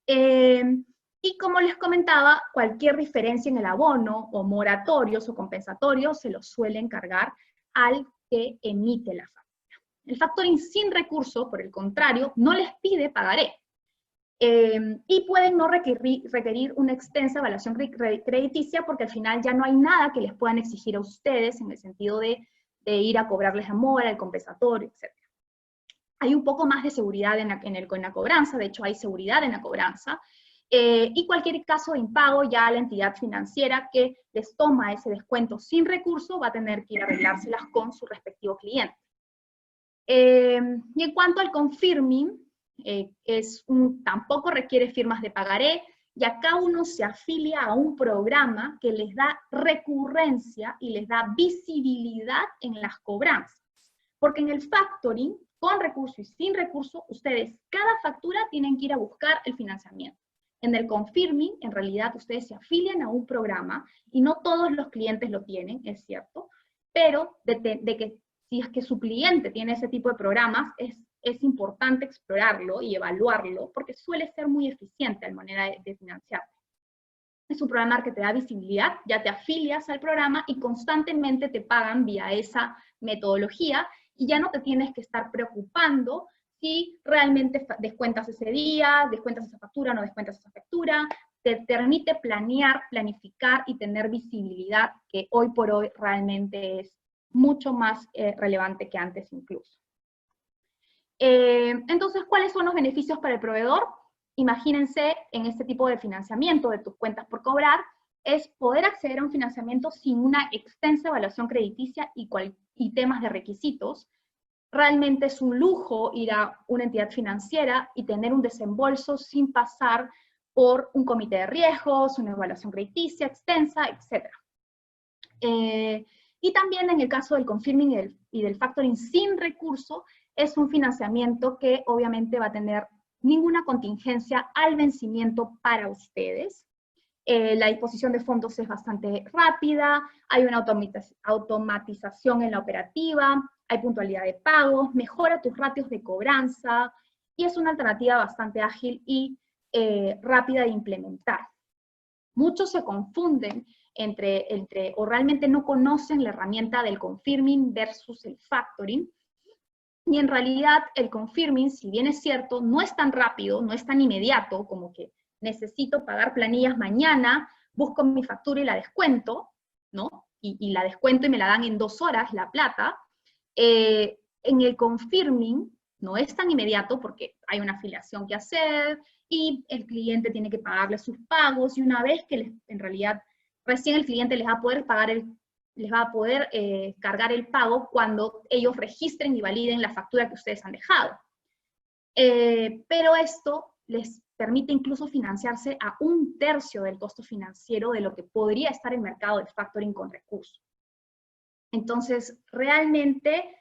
Y como les comentaba, cualquier diferencia en el abono, o moratorios o compensatorios, se los suelen cargar al que emite la factura. El factoring sin recurso, por el contrario, no les pide pagaré. Y pueden no requerir una extensa evaluación crediticia porque al final ya no hay nada que les puedan exigir a ustedes en el sentido de ir a cobrarles la mora, el compensatorio, etc. Hay un poco más de seguridad en la cobranza, de hecho hay seguridad en la cobranza, y cualquier caso de impago ya la entidad financiera que les toma ese descuento sin recurso va a tener que ir a arreglárselas con su respectivo cliente. Y en cuanto al confirming, tampoco requiere firmas de pagaré, y acá uno se afilia a un programa que les da recurrencia y les da visibilidad en las cobranzas. Porque en el factoring, con recurso y sin recurso, ustedes cada factura tienen que ir a buscar el financiamiento. En el confirming, en realidad, ustedes se afilian a un programa, y no todos los clientes lo tienen, es cierto, pero de que si es que su cliente tiene ese tipo de programas, es importante explorarlo y evaluarlo, porque suele ser muy eficiente a la manera de financiarte. Es un programa que te da visibilidad, ya te afilias al programa y constantemente te pagan vía esa metodología, y ya no te tienes que estar preocupando si realmente descuentas ese día, descuentas esa factura, no descuentas esa factura. Te permite planear, planificar y tener visibilidad, que hoy por hoy realmente es mucho más relevante que antes incluso. Entonces, ¿cuáles son los beneficios para el proveedor? Imagínense, en este tipo de financiamiento de tus cuentas por cobrar, es poder acceder a un financiamiento sin una extensa evaluación crediticia y temas de requisitos. Realmente es un lujo ir a una entidad financiera y tener un desembolso sin pasar por un comité de riesgos, una evaluación crediticia extensa, etc. Y también en el caso del confirming y del factoring sin recurso, es un financiamiento que obviamente va a tener ninguna contingencia al vencimiento para ustedes. La disposición de fondos es bastante rápida, hay una automatización en la operativa, hay puntualidad de pagos, mejora tus ratios de cobranza, y es una alternativa bastante ágil y rápida de implementar. Muchos se confunden o realmente no conocen la herramienta del confirming versus el factoring, y en realidad el confirming, si bien es cierto, no es tan rápido, no es tan inmediato, como que necesito pagar planillas mañana, busco mi factura y la descuento, ¿no? Y la descuento y me la dan en 2 horas, la plata. En el confirming no es tan inmediato porque hay una afiliación que hacer, y el cliente tiene que pagarle sus pagos, y una vez que en realidad recién el cliente les va a poder cargar el pago cuando ellos registren y validen la factura que ustedes han dejado. Pero esto les permite incluso financiarse a 1/3 del costo financiero de lo que podría estar el mercado de factoring con recursos. Entonces, realmente,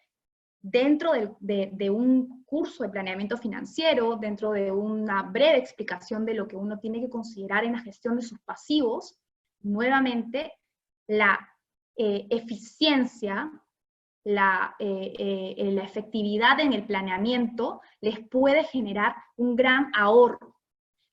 dentro de un curso de planeamiento financiero, dentro de una breve explicación de lo que uno tiene que considerar en la gestión de sus pasivos, nuevamente, la eficiencia, la efectividad en el planeamiento les puede generar un gran ahorro.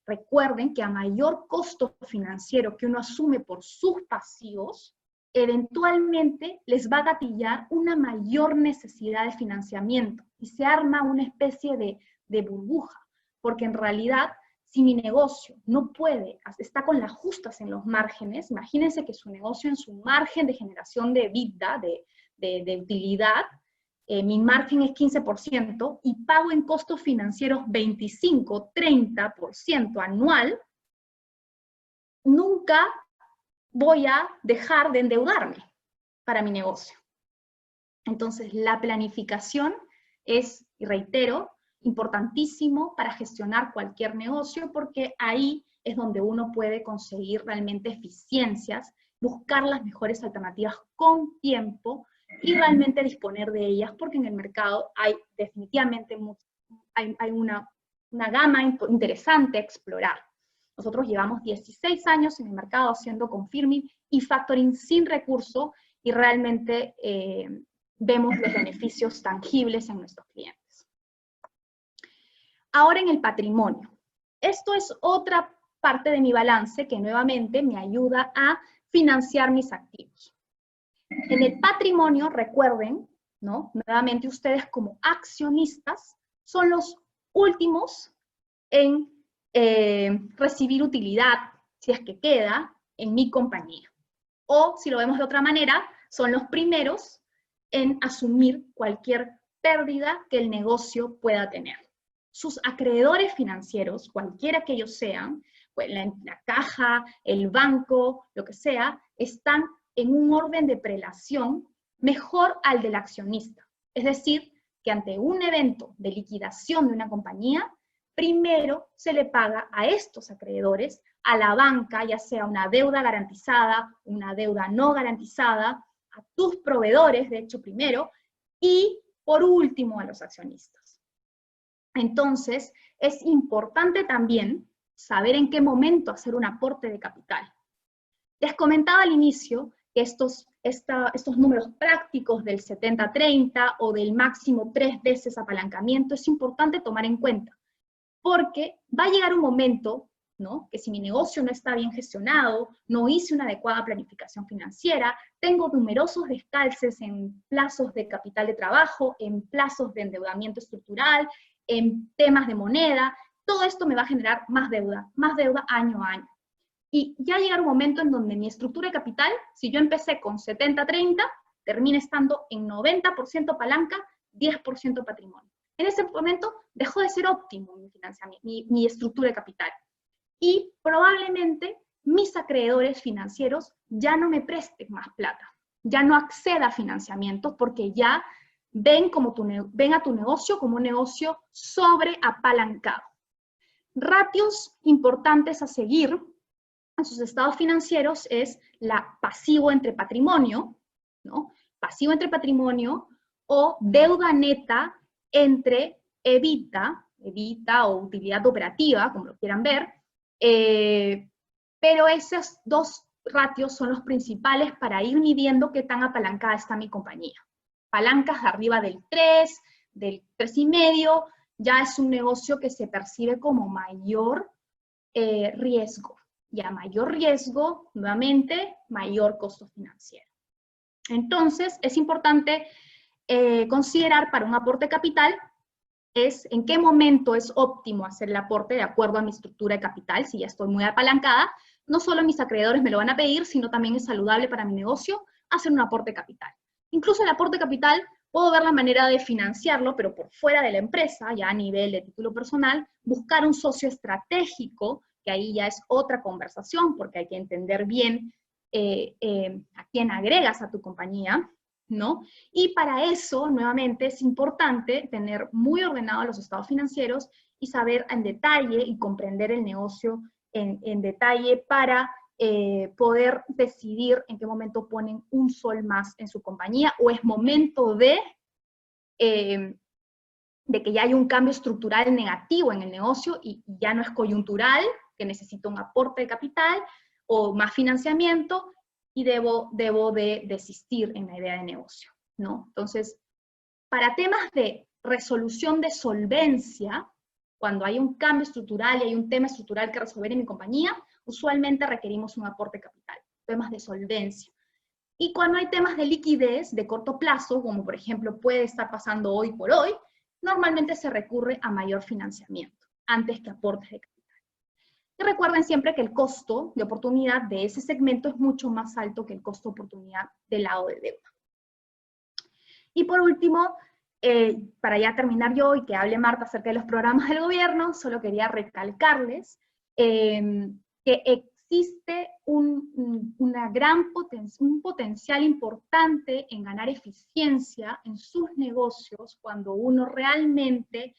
Recuerden que a mayor costo financiero que uno asume por sus pasivos, eventualmente les va a gatillar una mayor necesidad de financiamiento, y se arma una especie de burbuja, porque en realidad, si mi negocio no puede, está con las justas en los márgenes, imagínense que su negocio, en su margen de generación de EBITDA, de utilidad, mi margen es 15%, y pago en costos financieros 25, 30% anual, nunca voy a dejar de endeudarme para mi negocio. Entonces, la planificación es, y reitero, importantísimo para gestionar cualquier negocio, porque ahí es donde uno puede conseguir realmente eficiencias, buscar las mejores alternativas con tiempo y realmente disponer de ellas, porque en el mercado hay definitivamente hay una gama interesante a explorar. Nosotros llevamos 16 años en el mercado haciendo confirming y factoring sin recurso, y realmente vemos los beneficios tangibles en nuestros clientes. Ahora, en el patrimonio. Esto es otra parte de mi balance que nuevamente me ayuda a financiar mis activos. En el patrimonio, recuerden, ¿no? Nuevamente, ustedes como accionistas son los últimos en recibir utilidad, si es que queda, en mi compañía. O, si lo vemos de otra manera, son los primeros en asumir cualquier pérdida que el negocio pueda tener. Sus acreedores financieros, cualquiera que ellos sean, pues la caja, el banco, lo que sea, están en un orden de prelación mejor al del accionista. Es decir, que ante un evento de liquidación de una compañía, primero se le paga a estos acreedores a la banca, ya sea una deuda garantizada, una deuda no garantizada, a tus proveedores, de hecho primero, y por último a los accionistas. Entonces, es importante también saber en qué momento hacer un aporte de capital. Les comentaba al inicio que estos números prácticos del 70-30 o del máximo 3 veces apalancamiento es importante tomar en cuenta, porque va a llegar un momento, ¿no?, que si mi negocio no está bien gestionado, no hice una adecuada planificación financiera, tengo numerosos descalces en plazos de capital de trabajo, en plazos de endeudamiento estructural, en temas de moneda, todo esto me va a generar más deuda año a año. Y ya llegará un momento en donde mi estructura de capital, si yo empecé con 70-30, termine estando en 90% palanca, 10% patrimonio. En ese momento dejó de ser óptimo mi financiamiento, mi estructura de capital. Y probablemente mis acreedores financieros ya no me presten más plata, ya no acceda a financiamiento porque ya ven a tu negocio como un negocio sobreapalancado. Ratios importantes a seguir en sus estados financieros es la pasivo entre patrimonio, ¿no? Pasivo entre patrimonio o deuda neta entre EBITDA o utilidad operativa, como lo quieran ver, pero esos dos ratios son los principales para ir midiendo qué tan apalancada está mi compañía. Palancas de arriba del 3, del 3,5, ya es un negocio que se percibe como mayor riesgo. Y a mayor riesgo, nuevamente, mayor costo financiero. Entonces, es importante considerar para un aporte capital es en qué momento es óptimo hacer el aporte de acuerdo a mi estructura de capital, si ya estoy muy apalancada. No solo mis acreedores me lo van a pedir, sino también es saludable para mi negocio hacer un aporte capital. Incluso el aporte capital, puedo ver la manera de financiarlo, pero por fuera de la empresa, ya a nivel de título personal, buscar un socio estratégico, que ahí ya es otra conversación, porque hay que entender bien a quién agregas a tu compañía, ¿no? Y para eso, nuevamente, es importante tener muy ordenados los estados financieros y saber en detalle y comprender el negocio en detalle para poder decidir en qué momento ponen un sol más en su compañía, o es momento de que ya hay un cambio estructural negativo en el negocio y ya no es coyuntural, que necesito un aporte de capital o más financiamiento, y debo de desistir en la idea de negocio, ¿no? Entonces, para temas de resolución de solvencia, cuando hay un cambio estructural y hay un tema estructural que resolver en mi compañía, usualmente requerimos un aporte de capital, temas de solvencia. Y cuando hay temas de liquidez de corto plazo, como por ejemplo puede estar pasando hoy por hoy, normalmente se recurre a mayor financiamiento, antes que aportes de capital. Y recuerden siempre que el costo de oportunidad de ese segmento es mucho más alto que el costo de oportunidad del lado de deuda. Y por último, para ya terminar yo y que hable Marta acerca de los programas del gobierno, solo quería recalcarles que existe un potencial importante en ganar eficiencia en sus negocios cuando uno realmente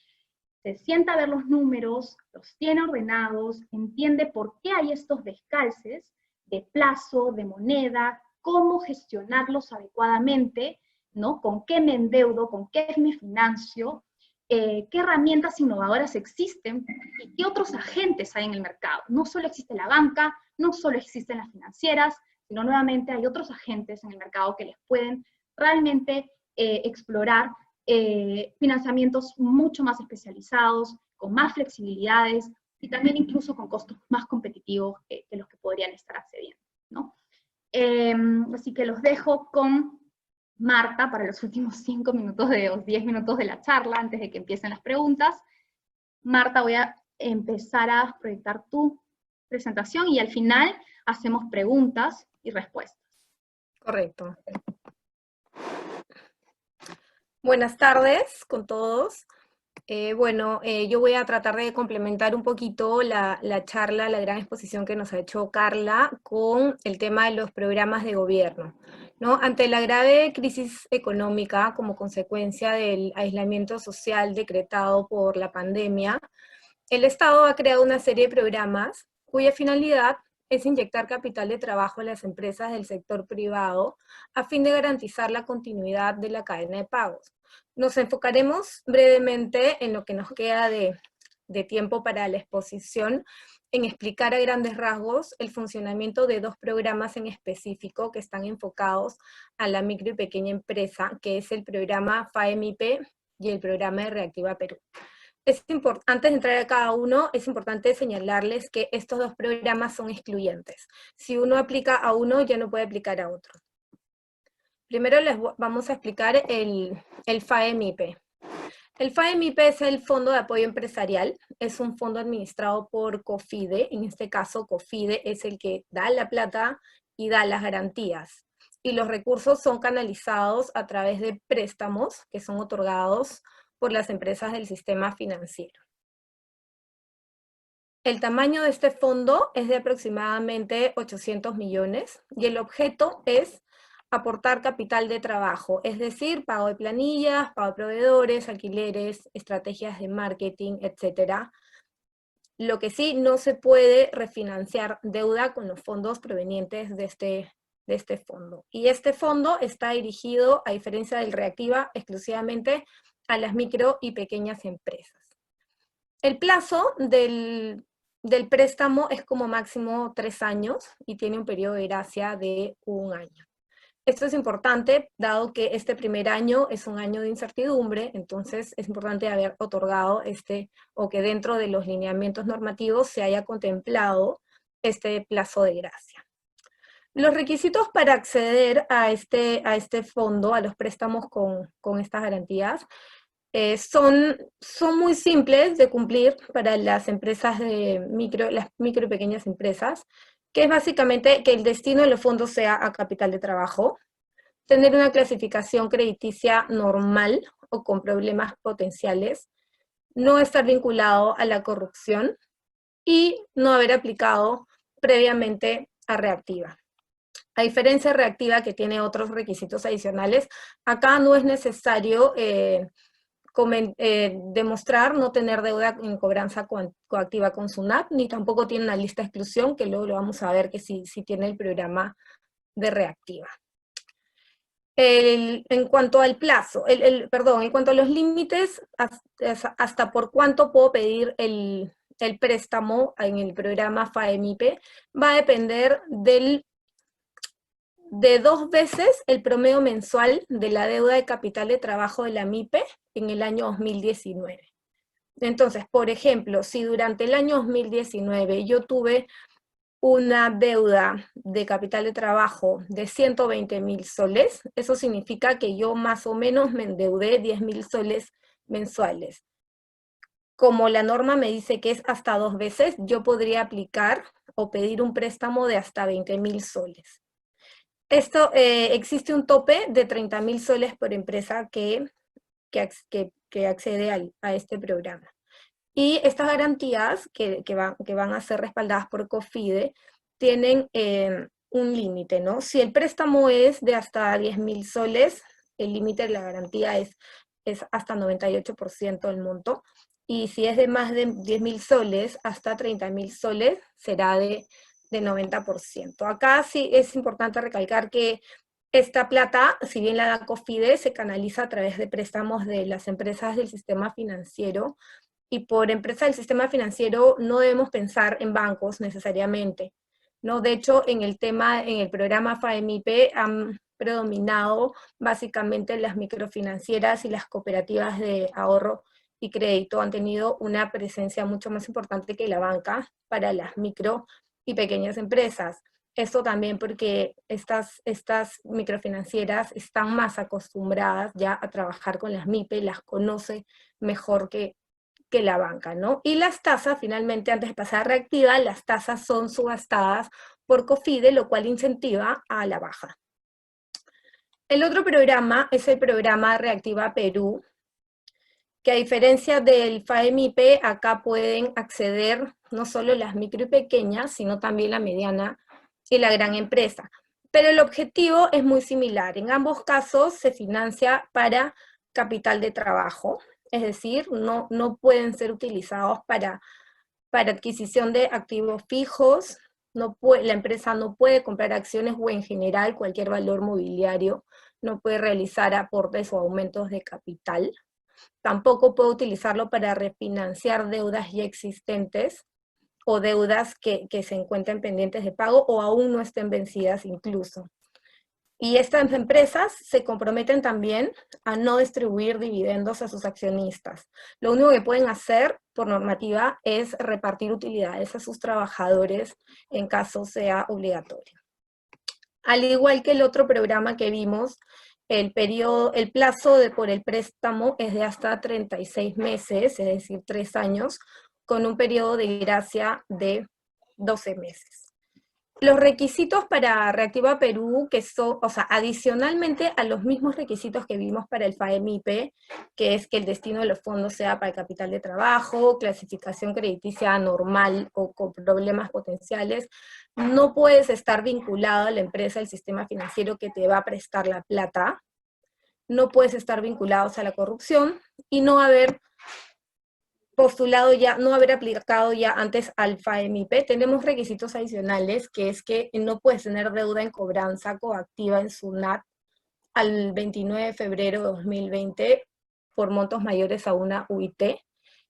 se sienta a ver los números, los tiene ordenados, entiende por qué hay estos descalces de plazo, de moneda, cómo gestionarlos adecuadamente, ¿no? Con qué me endeudo, con qué me financio, qué herramientas innovadoras existen y qué otros agentes hay en el mercado. No solo existe la banca, no solo existen las financieras, sino nuevamente hay otros agentes en el mercado que les pueden realmente explorar financiamientos mucho más especializados, con más flexibilidades y también incluso con costos más competitivos que los que podrían estar accediendo, ¿no? Así que los dejo con Marta para los últimos 5 minutos o 10 minutos de la charla, antes de que empiecen las preguntas. Marta, voy a empezar a proyectar tu presentación y al final hacemos preguntas y respuestas. Correcto. Buenas tardes con todos. Yo voy a tratar de complementar un poquito la charla, la gran exposición que nos ha hecho Carla con el tema de los programas de gobierno, ¿no? Ante la grave crisis económica como consecuencia del aislamiento social decretado por la pandemia, el Estado ha creado una serie de programas cuya finalidad es inyectar capital de trabajo en las empresas del sector privado a fin de garantizar la continuidad de la cadena de pagos. Nos enfocaremos brevemente en lo que nos queda de tiempo para la exposición, en explicar a grandes rasgos el funcionamiento de dos programas en específico que están enfocados a la micro y pequeña empresa, que es el programa FAEMIP y el programa de Reactiva Perú. Antes de entrar a cada uno, es importante señalarles que estos dos programas son excluyentes. Si uno aplica a uno, ya no puede aplicar a otro. Primero les vamos a explicar el FAEMIP. El FAEMIP es el Fondo de Apoyo Empresarial, es un fondo administrado por COFIDE, en este caso COFIDE es el que da la plata y da las garantías. Y los recursos son canalizados a través de préstamos que son otorgados por las empresas del sistema financiero. El tamaño de este fondo es de aproximadamente 800 millones y el objeto es aportar capital de trabajo, es decir, pago de planillas, pago de proveedores, alquileres, estrategias de marketing, etc. Lo que sí, no se puede refinanciar deuda con los fondos provenientes de este fondo. Y este fondo está dirigido, a diferencia del Reactiva, exclusivamente a las micro y pequeñas empresas. El plazo del préstamo es como máximo 3 años y tiene un periodo de gracia de 1 año. Esto es importante, dado que este primer año es un año de incertidumbre, entonces es importante haber otorgado o que dentro de los lineamientos normativos se haya contemplado este plazo de gracia. Los requisitos para acceder a este fondo, a los préstamos con estas garantías, son muy simples de cumplir para las empresas las micro y pequeñas empresas, que es básicamente que el destino de los fondos sea a capital de trabajo, tener una clasificación crediticia normal o con problemas potenciales, no estar vinculado a la corrupción y no haber aplicado previamente a Reactiva. A diferencia de Reactiva, que tiene otros requisitos adicionales, acá no es necesario demostrar no tener deuda en cobranza coactiva con SUNAT, ni tampoco tiene una lista de exclusión, que luego lo vamos a ver que sí tiene el programa de Reactiva. En cuanto al plazo, en cuanto a los límites, hasta por cuánto puedo pedir el préstamo en el programa FAEMIP, va a depender de 2 veces el promedio mensual de la deuda de capital de trabajo de la MIPE en el año 2019. Entonces, por ejemplo, si durante el año 2019 yo tuve una deuda de capital de trabajo de 120.000 soles, eso significa que yo más o menos me endeudé 10.000 soles mensuales. Como la norma me dice que es hasta 2 veces, yo podría aplicar o pedir un préstamo de hasta 20.000 soles. Existe un tope de 30.000 soles por empresa que accede a este programa. Y estas garantías que van a ser respaldadas por COFIDE tienen un límite, ¿no? Si el préstamo es de hasta 10.000 soles, el límite de la garantía es hasta 98% del monto, y si es de más de 10.000 soles, hasta 30.000 soles, será de 90%. Acá sí es importante recalcar que esta plata, si bien la da COFIDE, se canaliza a través de préstamos de las empresas del sistema financiero, y por empresa del sistema financiero no debemos pensar en bancos necesariamente, ¿no? De hecho, en el programa FAEMIP han predominado básicamente las microfinancieras y las cooperativas de ahorro y crédito, han tenido una presencia mucho más importante que la banca para las micro y pequeñas empresas. Esto también porque estas microfinancieras están más acostumbradas ya a trabajar con las MIPE, las conoce mejor que la banca, ¿no? Y las tasas, finalmente, antes de pasar a Reactiva, las tasas son subastadas por COFIDE, lo cual incentiva a la baja. El otro programa es el programa Reactiva Perú, que a diferencia del FAEMIP, acá pueden acceder no solo las micro y pequeñas, sino también la mediana y la gran empresa. Pero el objetivo es muy similar. En ambos casos se financia para capital de trabajo, es decir, no pueden ser utilizados para para adquisición de activos fijos, la empresa no puede comprar acciones o en general cualquier valor mobiliario, no puede realizar aportes o aumentos de capital, tampoco puede utilizarlo para refinanciar deudas ya existentes o deudas que se encuentren pendientes de pago o aún no estén vencidas incluso. Y estas empresas se comprometen también a no distribuir dividendos a sus accionistas. Lo único que pueden hacer por normativa es repartir utilidades a sus trabajadores en caso sea obligatorio. Al igual que el otro programa que vimos, el plazo por el préstamo es de hasta 36 meses, es decir, 3 años, con un periodo de gracia de 12 meses. Los requisitos para Reactiva Perú, que son, o sea, adicionalmente a los mismos requisitos que vimos para el FAEMIPE, que es que el destino de los fondos sea para el capital de trabajo, clasificación crediticia normal o con problemas potenciales, no puedes estar vinculado a la empresa, al sistema financiero que te va a prestar la plata, no puedes estar vinculados a la corrupción y no haber postulado ya, no haber aplicado ya antes al FAEMIPE. Tenemos requisitos adicionales, que es que no puedes tener deuda en cobranza coactiva en SUNAT al 29 de febrero de 2020 por montos mayores a una UIT.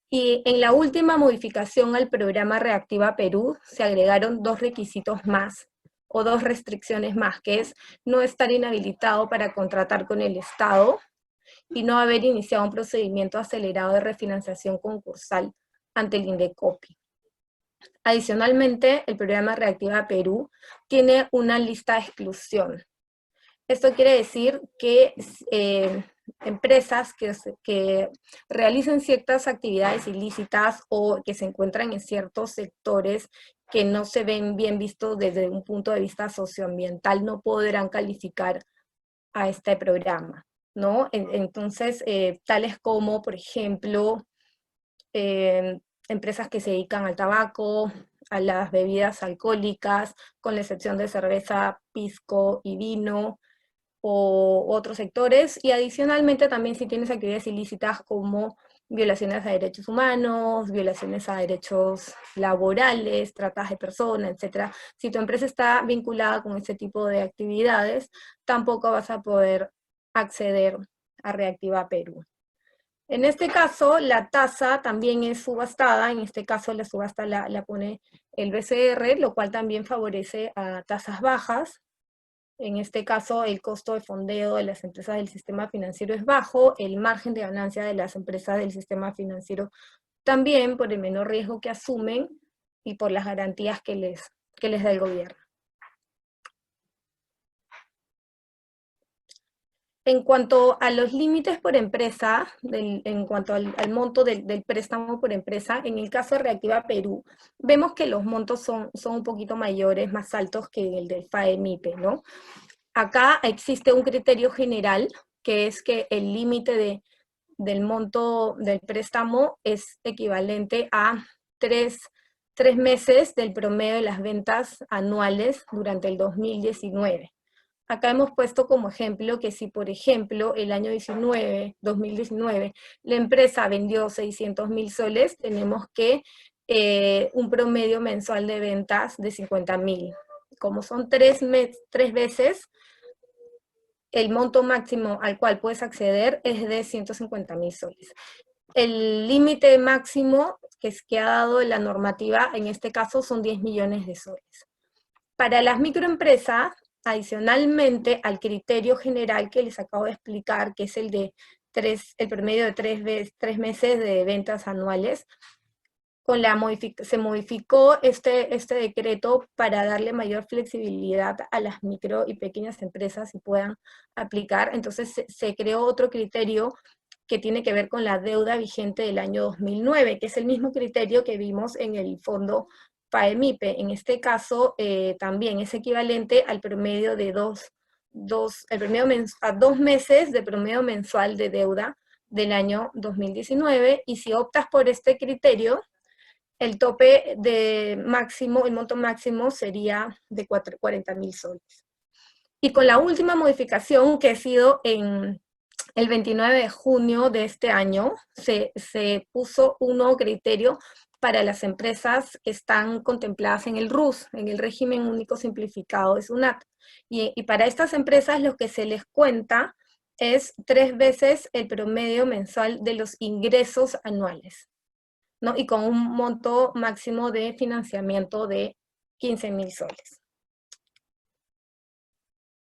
Y en la última modificación al programa Reactiva Perú se agregaron 2 requisitos más, o 2 restricciones más, que es no estar inhabilitado para contratar con el Estado, y no haber iniciado un procedimiento acelerado de refinanciación concursal ante el Indecopi. Adicionalmente, el programa Reactiva Perú tiene una lista de exclusión. Esto quiere decir que empresas que realicen ciertas actividades ilícitas o que se encuentran en ciertos sectores que no se ven bien vistos desde un punto de vista socioambiental no podrán calificar a este programa, ¿no? Entonces, tales como, por ejemplo, empresas que se dedican al tabaco, a las bebidas alcohólicas, con la excepción de cerveza, pisco y vino, o otros sectores, y adicionalmente también si tienes actividades ilícitas como violaciones a derechos humanos, violaciones a derechos laborales, tratas de personas, etc. Si tu empresa está vinculada con ese tipo de actividades, tampoco vas a poder acceder a Reactiva Perú. En este caso, la tasa también es subastada, en este caso la subasta la pone el BCR, lo cual también favorece a tasas bajas. En este caso, el costo de fondeo de las empresas del sistema financiero es bajo, el margen de ganancia de las empresas del sistema financiero también, por el menor riesgo que asumen y por las garantías que les da el gobierno. En cuanto a los límites por empresa, en cuanto al monto del préstamo por empresa, en el caso de Reactiva Perú, vemos que los montos son un poquito mayores, más altos que el del FAEMIPE, ¿no? Acá existe un criterio general, que es que el límite del monto del préstamo es equivalente a 3 meses del promedio de las ventas anuales durante el 2019. Acá hemos puesto como ejemplo que si, por ejemplo, el año 2019, la empresa vendió 600.000 soles, tenemos que un promedio mensual de ventas de 50.000. Como son 3 veces, el monto máximo al cual puedes acceder es de 150.000 soles. El límite máximo que ha dado la normativa, en este caso, son 10 millones de soles. Para las microempresas, adicionalmente al criterio general que les acabo de explicar, que es el promedio de 3 meses de ventas anuales, se modificó este decreto para darle mayor flexibilidad a las micro y pequeñas empresas y puedan aplicar. Entonces se creó otro criterio que tiene que ver con la deuda vigente del año 2009, que es el mismo criterio que vimos en el fondo FAEMIPE. En este caso también es equivalente al promedio de 2 meses de promedio mensual de deuda del año 2019, y si optas por este criterio, el tope el monto máximo sería de 40.000 soles. Y con la última modificación que ha sido en el 29 de junio de este año, se puso un nuevo criterio para las empresas que están contempladas en el RUS, en el régimen único simplificado de SUNAT. Y para estas empresas lo que se les cuenta es 3 veces el promedio mensual de los ingresos anuales, ¿no? Y con un monto máximo de financiamiento de 15.000 soles.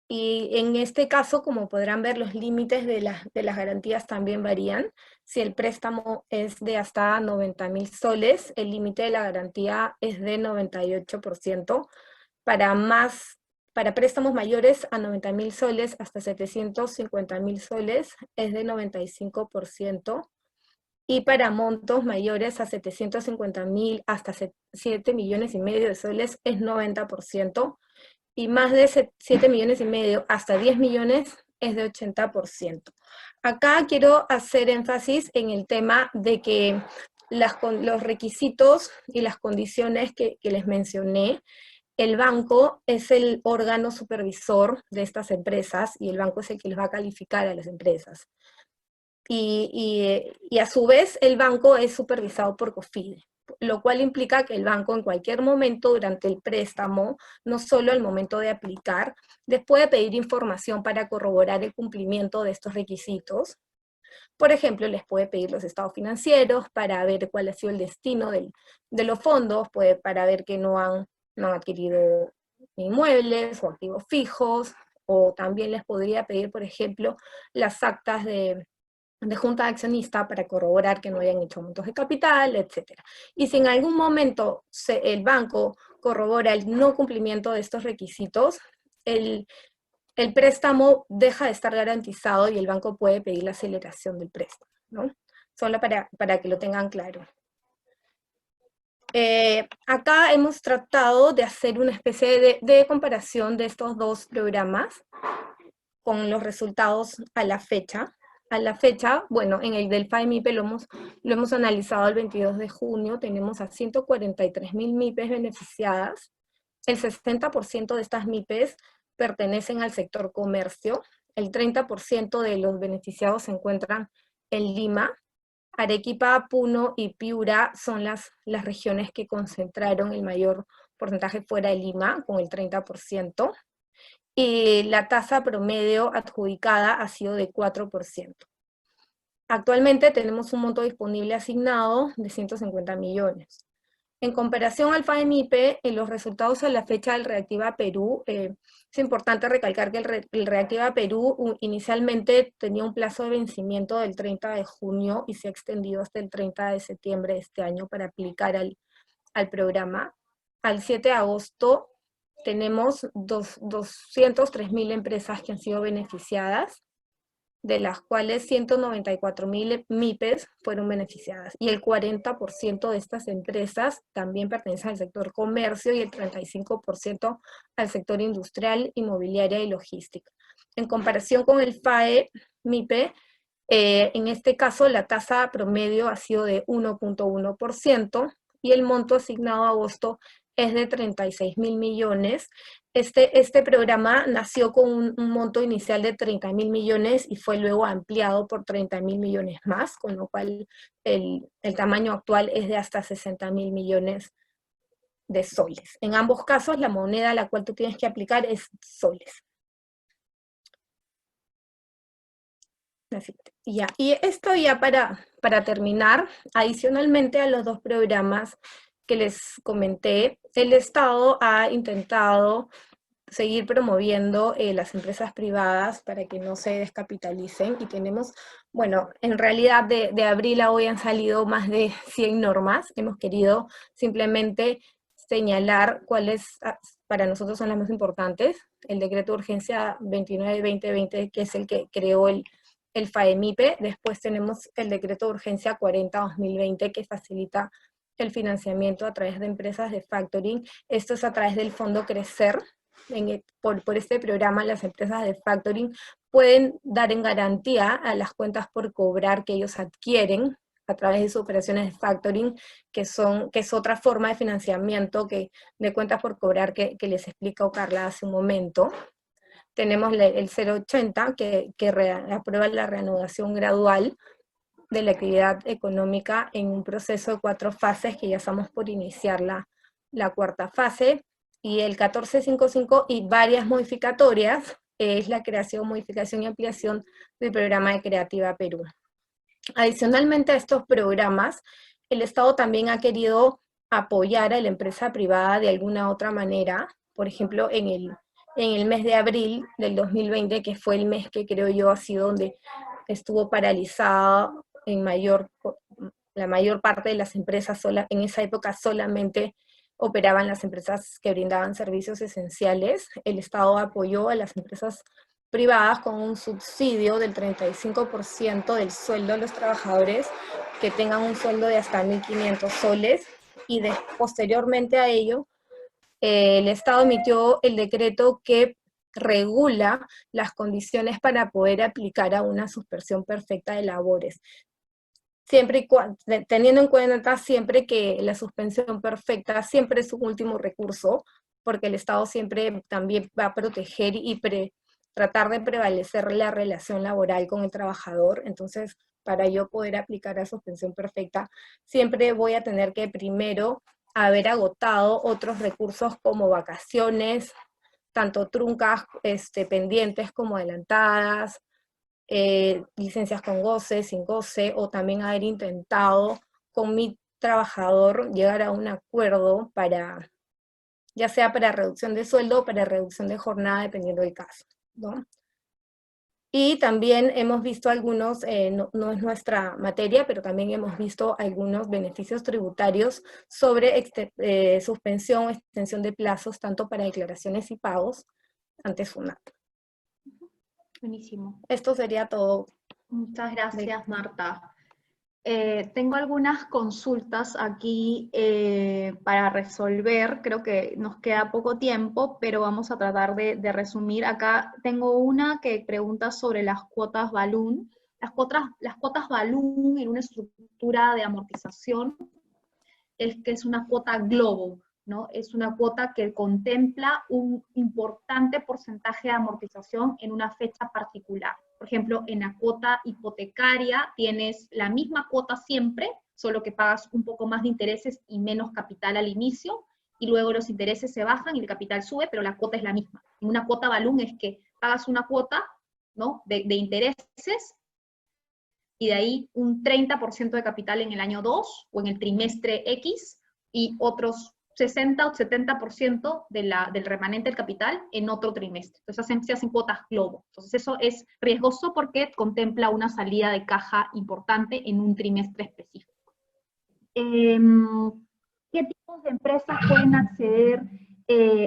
Y en este caso, como podrán ver, los límites de las garantías también varían. Si el préstamo es de hasta 90.000 soles, el límite de la garantía es de 98%. Para préstamos mayores a 90.000 soles hasta 750.000 soles es de 95%. Y para montos mayores a 750.000 hasta 7,5 millones de soles es 90%. Y más de 7,5 millones hasta 10 millones es de 80%. Acá quiero hacer énfasis en el tema de que los requisitos y las condiciones que les mencioné, el banco es el órgano supervisor de estas empresas y el banco es el que les va a calificar a las empresas. Y a su vez el banco es supervisado por COFIDE, lo cual implica que el banco en cualquier momento durante el préstamo, no solo al momento de aplicar, les puede pedir información para corroborar el cumplimiento de estos requisitos. Por ejemplo, les puede pedir los estados financieros para ver cuál ha sido el destino de los fondos, para ver que no han adquirido inmuebles o activos fijos, o también les podría pedir, por ejemplo, las actas de junta de accionista para corroborar que no hayan hecho aumentos de capital, etc. Y si en algún momento el banco corrobora el no cumplimiento de estos requisitos, el préstamo deja de estar garantizado y el banco puede pedir la aceleración del préstamo, ¿no? Solo para que lo tengan claro. Acá hemos tratado de hacer una especie de comparación de estos dos programas con los resultados a la fecha. A la fecha, bueno, en el del FAE-MIPE lo hemos analizado el 22 de junio, tenemos a 143.000 MIPES beneficiadas. El 60% de estas MIPES pertenecen al sector comercio, el 30% de los beneficiados se encuentran en Lima. Arequipa, Puno y Piura son las regiones que concentraron el mayor porcentaje fuera de Lima, con el 30%. Y la tasa promedio adjudicada ha sido de 4%. Actualmente tenemos un monto disponible asignado de 150 millones. En comparación al FAE-MIPE, en los resultados a la fecha del Reactiva Perú, es importante recalcar que el Reactiva Perú inicialmente tenía un plazo de vencimiento del 30 de junio y se ha extendido hasta el 30 de septiembre de este año para aplicar al programa. Al 7 de agosto tenemos 203.000 empresas que han sido beneficiadas, de las cuales 194.000 MIPES fueron beneficiadas, y el 40% de estas empresas también pertenecen al sector comercio y el 35% al sector industrial, inmobiliaria y logística. En comparación con el FAE-MIPE, en este caso la tasa promedio ha sido de 1.1% y el monto asignado a agosto es de 36.000 millones. Este programa nació con un monto inicial de 30.000 millones y fue luego ampliado por 30.000 millones más, con lo cual el tamaño actual es de hasta 60.000 millones de soles. En ambos casos, la moneda a la cual tú tienes que aplicar es soles. Así, ya. Y esto ya para terminar, adicionalmente a los dos programas que les comenté, el Estado ha intentado seguir promoviendo las empresas privadas para que no se descapitalicen, y tenemos, bueno, en realidad de abril a hoy han salido más de 100 normas. Hemos querido simplemente señalar cuáles para nosotros son las más importantes. El decreto de urgencia 29/2020, que es el que creó el FAE-MIPE. Después tenemos el decreto de urgencia 40/2020, que facilita el financiamiento a través de empresas de factoring. Esto es a través del fondo Crecer. Por este programa, las empresas de factoring pueden dar en garantía a las cuentas por cobrar que ellos adquieren a través de sus operaciones de factoring, que es otra forma de financiamiento de cuentas por cobrar que les explicó Carla hace un momento. Tenemos el 080, que aprueba la reanudación gradual de la actividad económica en un proceso de 4 fases que ya estamos por iniciar la cuarta fase, y el 1455 y varias modificatorias es la creación, modificación y ampliación del programa de Creativa Perú. Adicionalmente a estos programas, el Estado también ha querido apoyar a la empresa privada de alguna otra manera. Por ejemplo, en el mes de abril del 2020, que fue el mes que creo yo ha sido donde estuvo paralizada la mayor parte de las empresas, en esa época solamente operaban las empresas que brindaban servicios esenciales. El Estado apoyó a las empresas privadas con un subsidio del 35% del sueldo de los trabajadores que tengan un sueldo de hasta 1.500 soles, y posteriormente a ello, el Estado emitió el decreto que regula las condiciones para poder aplicar a una suspensión perfecta de labores. Siempre y cuando, teniendo en cuenta siempre que la suspensión perfecta siempre es un último recurso, porque el Estado siempre también va a proteger y tratar de prevalecer la relación laboral con el trabajador. Entonces, para yo poder aplicar la suspensión perfecta, siempre voy a tener que primero haber agotado otros recursos como vacaciones, tanto truncas, pendientes como adelantadas, licencias con goce, sin goce, o también haber intentado con mi trabajador llegar a un acuerdo para, ya sea para reducción de sueldo o para reducción de jornada, dependiendo del caso, ¿no? Y también hemos visto algunos, no es nuestra materia, pero también hemos visto algunos beneficios tributarios sobre suspensión o extensión de plazos, tanto para declaraciones y pagos ante SUNAT. Buenísimo. Esto sería todo. Muchas gracias, Marta. Tengo algunas consultas aquí para resolver. Creo que nos queda poco tiempo, pero vamos a tratar de resumir. Acá tengo una que pregunta sobre las cuotas balloon. Las cuotas balloon en una estructura de amortización es que es una cuota globo, ¿no? Es una cuota que contempla un importante porcentaje de amortización en una fecha particular. Por ejemplo, en la cuota hipotecaria tienes la misma cuota siempre, solo que pagas un poco más de intereses y menos capital al inicio, y luego los intereses se bajan y el capital sube, pero la cuota es la misma. En una cuota balloon es que pagas una cuota, ¿no?, de intereses, y de ahí un 30% de capital en el año 2 o en el trimestre X, y otros 60 o 70% del remanente del capital en otro trimestre. Entonces se hacen cuotas globo. Entonces eso es riesgoso porque contempla una salida de caja importante en un trimestre específico. ¿Qué tipos de empresas pueden acceder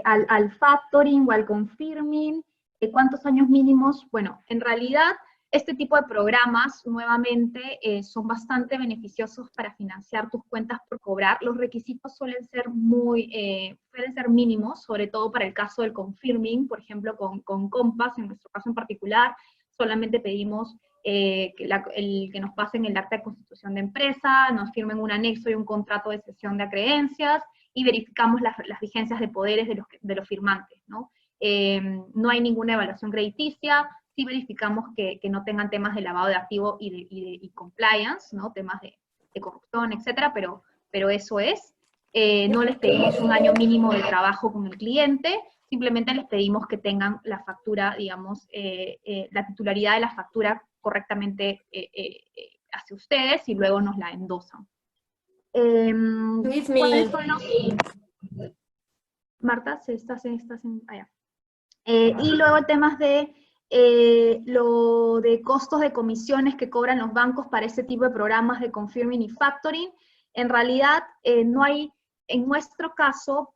al factoring o al confirming? ¿Cuántos años mínimos? Bueno, en realidad este tipo de programas, nuevamente, son bastante beneficiosos para financiar tus cuentas por cobrar. Los requisitos suelen ser mínimos, sobre todo para el caso del confirming. Por ejemplo, con Compass, en nuestro caso en particular, solamente pedimos que nos pasen el acta de constitución de empresa, nos firmen un anexo y un contrato de cesión de acreencias, y verificamos las vigencias de poderes de los firmantes, ¿no? No hay ninguna evaluación crediticia. Sí verificamos que no tengan temas de lavado de activo y compliance, ¿no?, temas de corrupción, etcétera, pero eso es. No les pedimos un año mínimo de trabajo con el cliente, simplemente les pedimos que tengan la factura, digamos, la titularidad de la factura correctamente hacia ustedes, y luego nos la endosan. ¿Cuáles son los... Marta, estás en allá. Y luego temas de lo de costos de comisiones que cobran los bancos para ese tipo de programas de confirming y factoring. En realidad, no hay, en nuestro caso,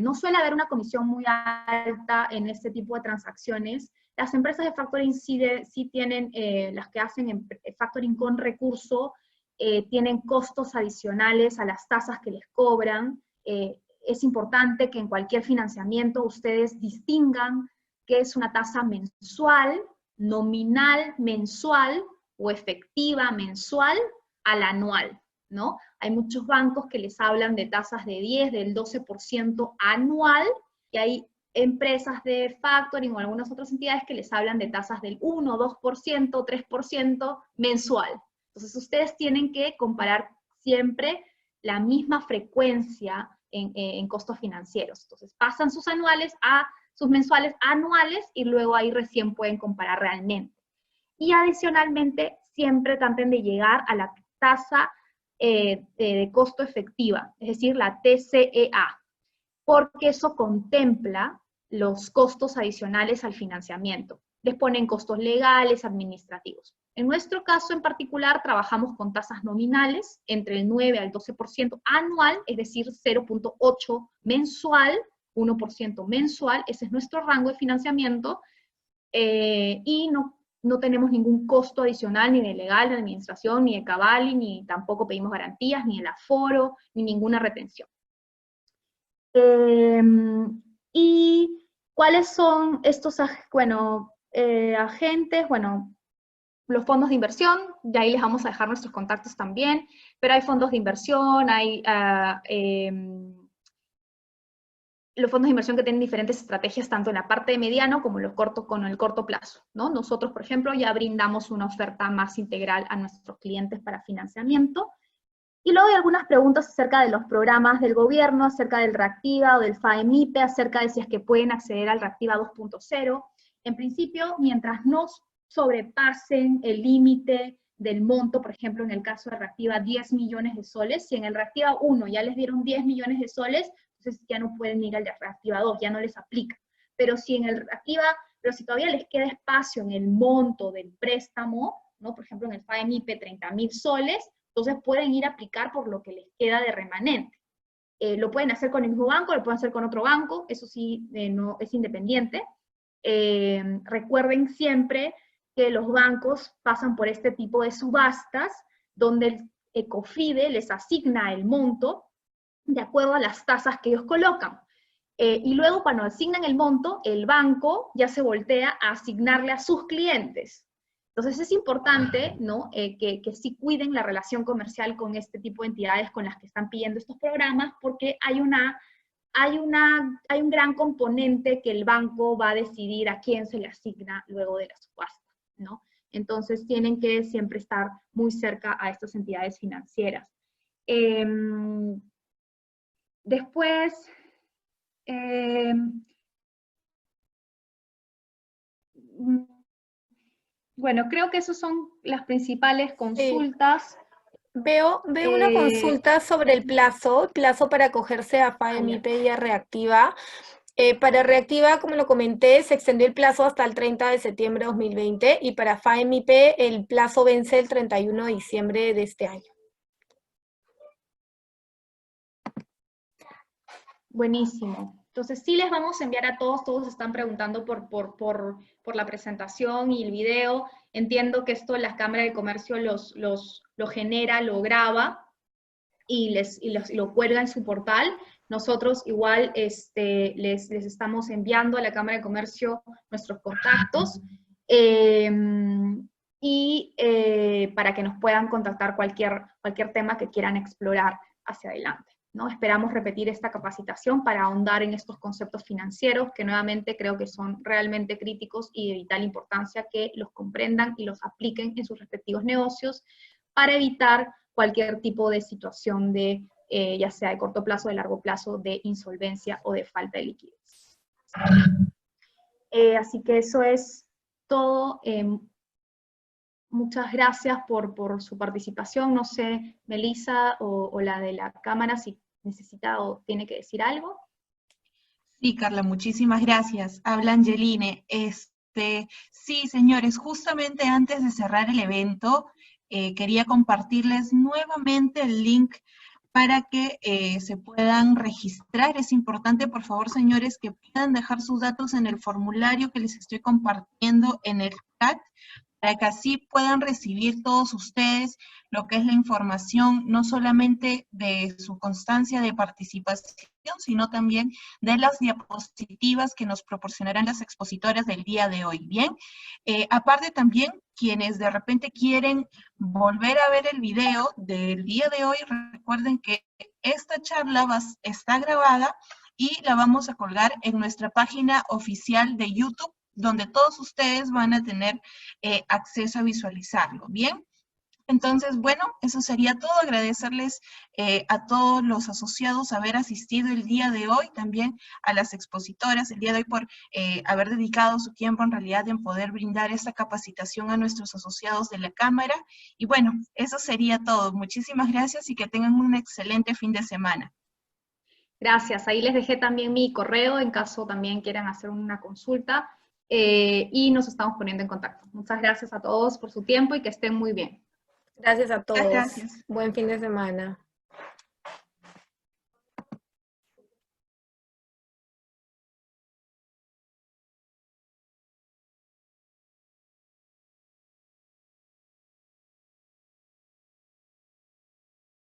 no suele haber una comisión muy alta en este tipo de transacciones. Las empresas de factoring sí tienen, las que hacen factoring con recurso, tienen costos adicionales a las tasas que les cobran. Es importante que en cualquier financiamiento ustedes distingan qué es una tasa mensual, nominal mensual o efectiva mensual al anual, ¿no? Hay muchos bancos que les hablan de tasas de 10, del 12% anual, y hay empresas de factoring o algunas otras entidades que les hablan de tasas del 1, 2%, 3% mensual. Entonces ustedes tienen que comparar siempre la misma frecuencia en costos financieros. Entonces pasan sus mensuales a anuales y luego ahí recién pueden comparar realmente. Y adicionalmente, siempre traten de llegar a la tasa de costo efectiva, es decir, la TCEA, porque eso contempla los costos adicionales al financiamiento. Les ponen costos legales, administrativos. En nuestro caso en particular, trabajamos con tasas nominales entre el 9 al 12% anual, es decir, 0.8 mensual, 1% mensual, ese es nuestro rango de financiamiento, y no tenemos ningún costo adicional ni de legal, ni de administración, ni de cabal, ni tampoco pedimos garantías, ni el aforo, ni ninguna retención. ¿Y cuáles son estos agentes? Bueno, los fondos de inversión, de ahí les vamos a dejar nuestros contactos también, pero hay fondos de inversión, hay los fondos de inversión que tienen diferentes estrategias, tanto en la parte de mediano como en el corto plazo, ¿no? Nosotros, por ejemplo, ya brindamos una oferta más integral a nuestros clientes para financiamiento. Y luego hay algunas preguntas acerca de los programas del gobierno, acerca del Reactiva o del FAEMIPE, acerca de si es que pueden acceder al Reactiva 2.0. En principio, mientras no sobrepasen el límite del monto, por ejemplo, en el caso de Reactiva, 10 millones de soles, si en el Reactiva 1 ya les dieron 10 millones de soles, entonces ya no pueden ir al Reactiva 2, ya no les aplica. Pero si si todavía les queda espacio en el monto del préstamo, ¿no? Por ejemplo, en el FAEMIPE 30.000 soles, entonces pueden ir a aplicar por lo que les queda de remanente. Lo pueden hacer con el mismo banco, lo pueden hacer con otro banco, eso sí, no, es independiente. Recuerden siempre que los bancos pasan por este tipo de subastas, donde el Ecofide les asigna el monto de acuerdo a las tasas que ellos colocan. Y luego cuando asignan el monto, el banco ya se voltea a asignarle a sus clientes. Entonces es importante, ¿no? que sí cuiden la relación comercial con este tipo de entidades con las que están pidiendo estos programas, porque hay un gran componente que el banco va a decidir a quién se le asigna luego de la subasta, ¿no? Entonces tienen que siempre estar muy cerca a estas entidades financieras. Después, bueno, creo que esas son las principales consultas. Veo una consulta sobre el plazo para acogerse a FAEMIPE y a Reactiva. Para Reactiva, como lo comenté, se extendió el plazo hasta el 30 de septiembre de 2020 y para FAEMIPE el plazo vence el 31 de diciembre de este año. Buenísimo. Entonces sí les vamos a enviar a todos están preguntando por la presentación y el video. Entiendo que esto la Cámara de Comercio lo genera, lo graba y lo cuelga en su portal. Nosotros igual les estamos enviando a la Cámara de Comercio nuestros contactos para que nos puedan contactar cualquier tema que quieran explorar hacia adelante, ¿no? Esperamos repetir esta capacitación para ahondar en estos conceptos financieros que nuevamente creo que son realmente críticos y de vital importancia que los comprendan y los apliquen en sus respectivos negocios para evitar cualquier tipo de situación de, ya sea de corto plazo, de largo plazo, de insolvencia o de falta de liquidez. Así que eso es todo. Muchas gracias por su participación. No sé, Melissa o la de la cámara, si necesita o tiene que decir algo. Sí, Carla, muchísimas gracias. Habla Angeline. Sí, señores, justamente antes de cerrar el evento, quería compartirles nuevamente el link para que se puedan registrar. Es importante, por favor, señores, que puedan dejar sus datos en el formulario que les estoy compartiendo en el chat, para que así puedan recibir todos ustedes lo que es la información, no solamente de su constancia de participación, sino también de las diapositivas que nos proporcionarán las expositoras del día de hoy, ¿bien? Aparte también, quienes de repente quieren volver a ver el video del día de hoy, recuerden que esta charla está grabada y la vamos a colgar en nuestra página oficial de YouTube, donde todos ustedes van a tener acceso a visualizarlo, ¿bien? Entonces, bueno, eso sería todo. Agradecerles a todos los asociados haber asistido el día de hoy, también a las expositoras el día de hoy por haber dedicado su tiempo en realidad en poder brindar esta capacitación a nuestros asociados de la Cámara. Y bueno, eso sería todo. Muchísimas gracias y que tengan un excelente fin de semana. Gracias, ahí les dejé también mi correo en caso también quieran hacer una consulta y nos estamos poniendo en contacto. Muchas gracias a todos por su tiempo y que estén muy bien. Gracias a todos. Gracias. Buen fin de semana.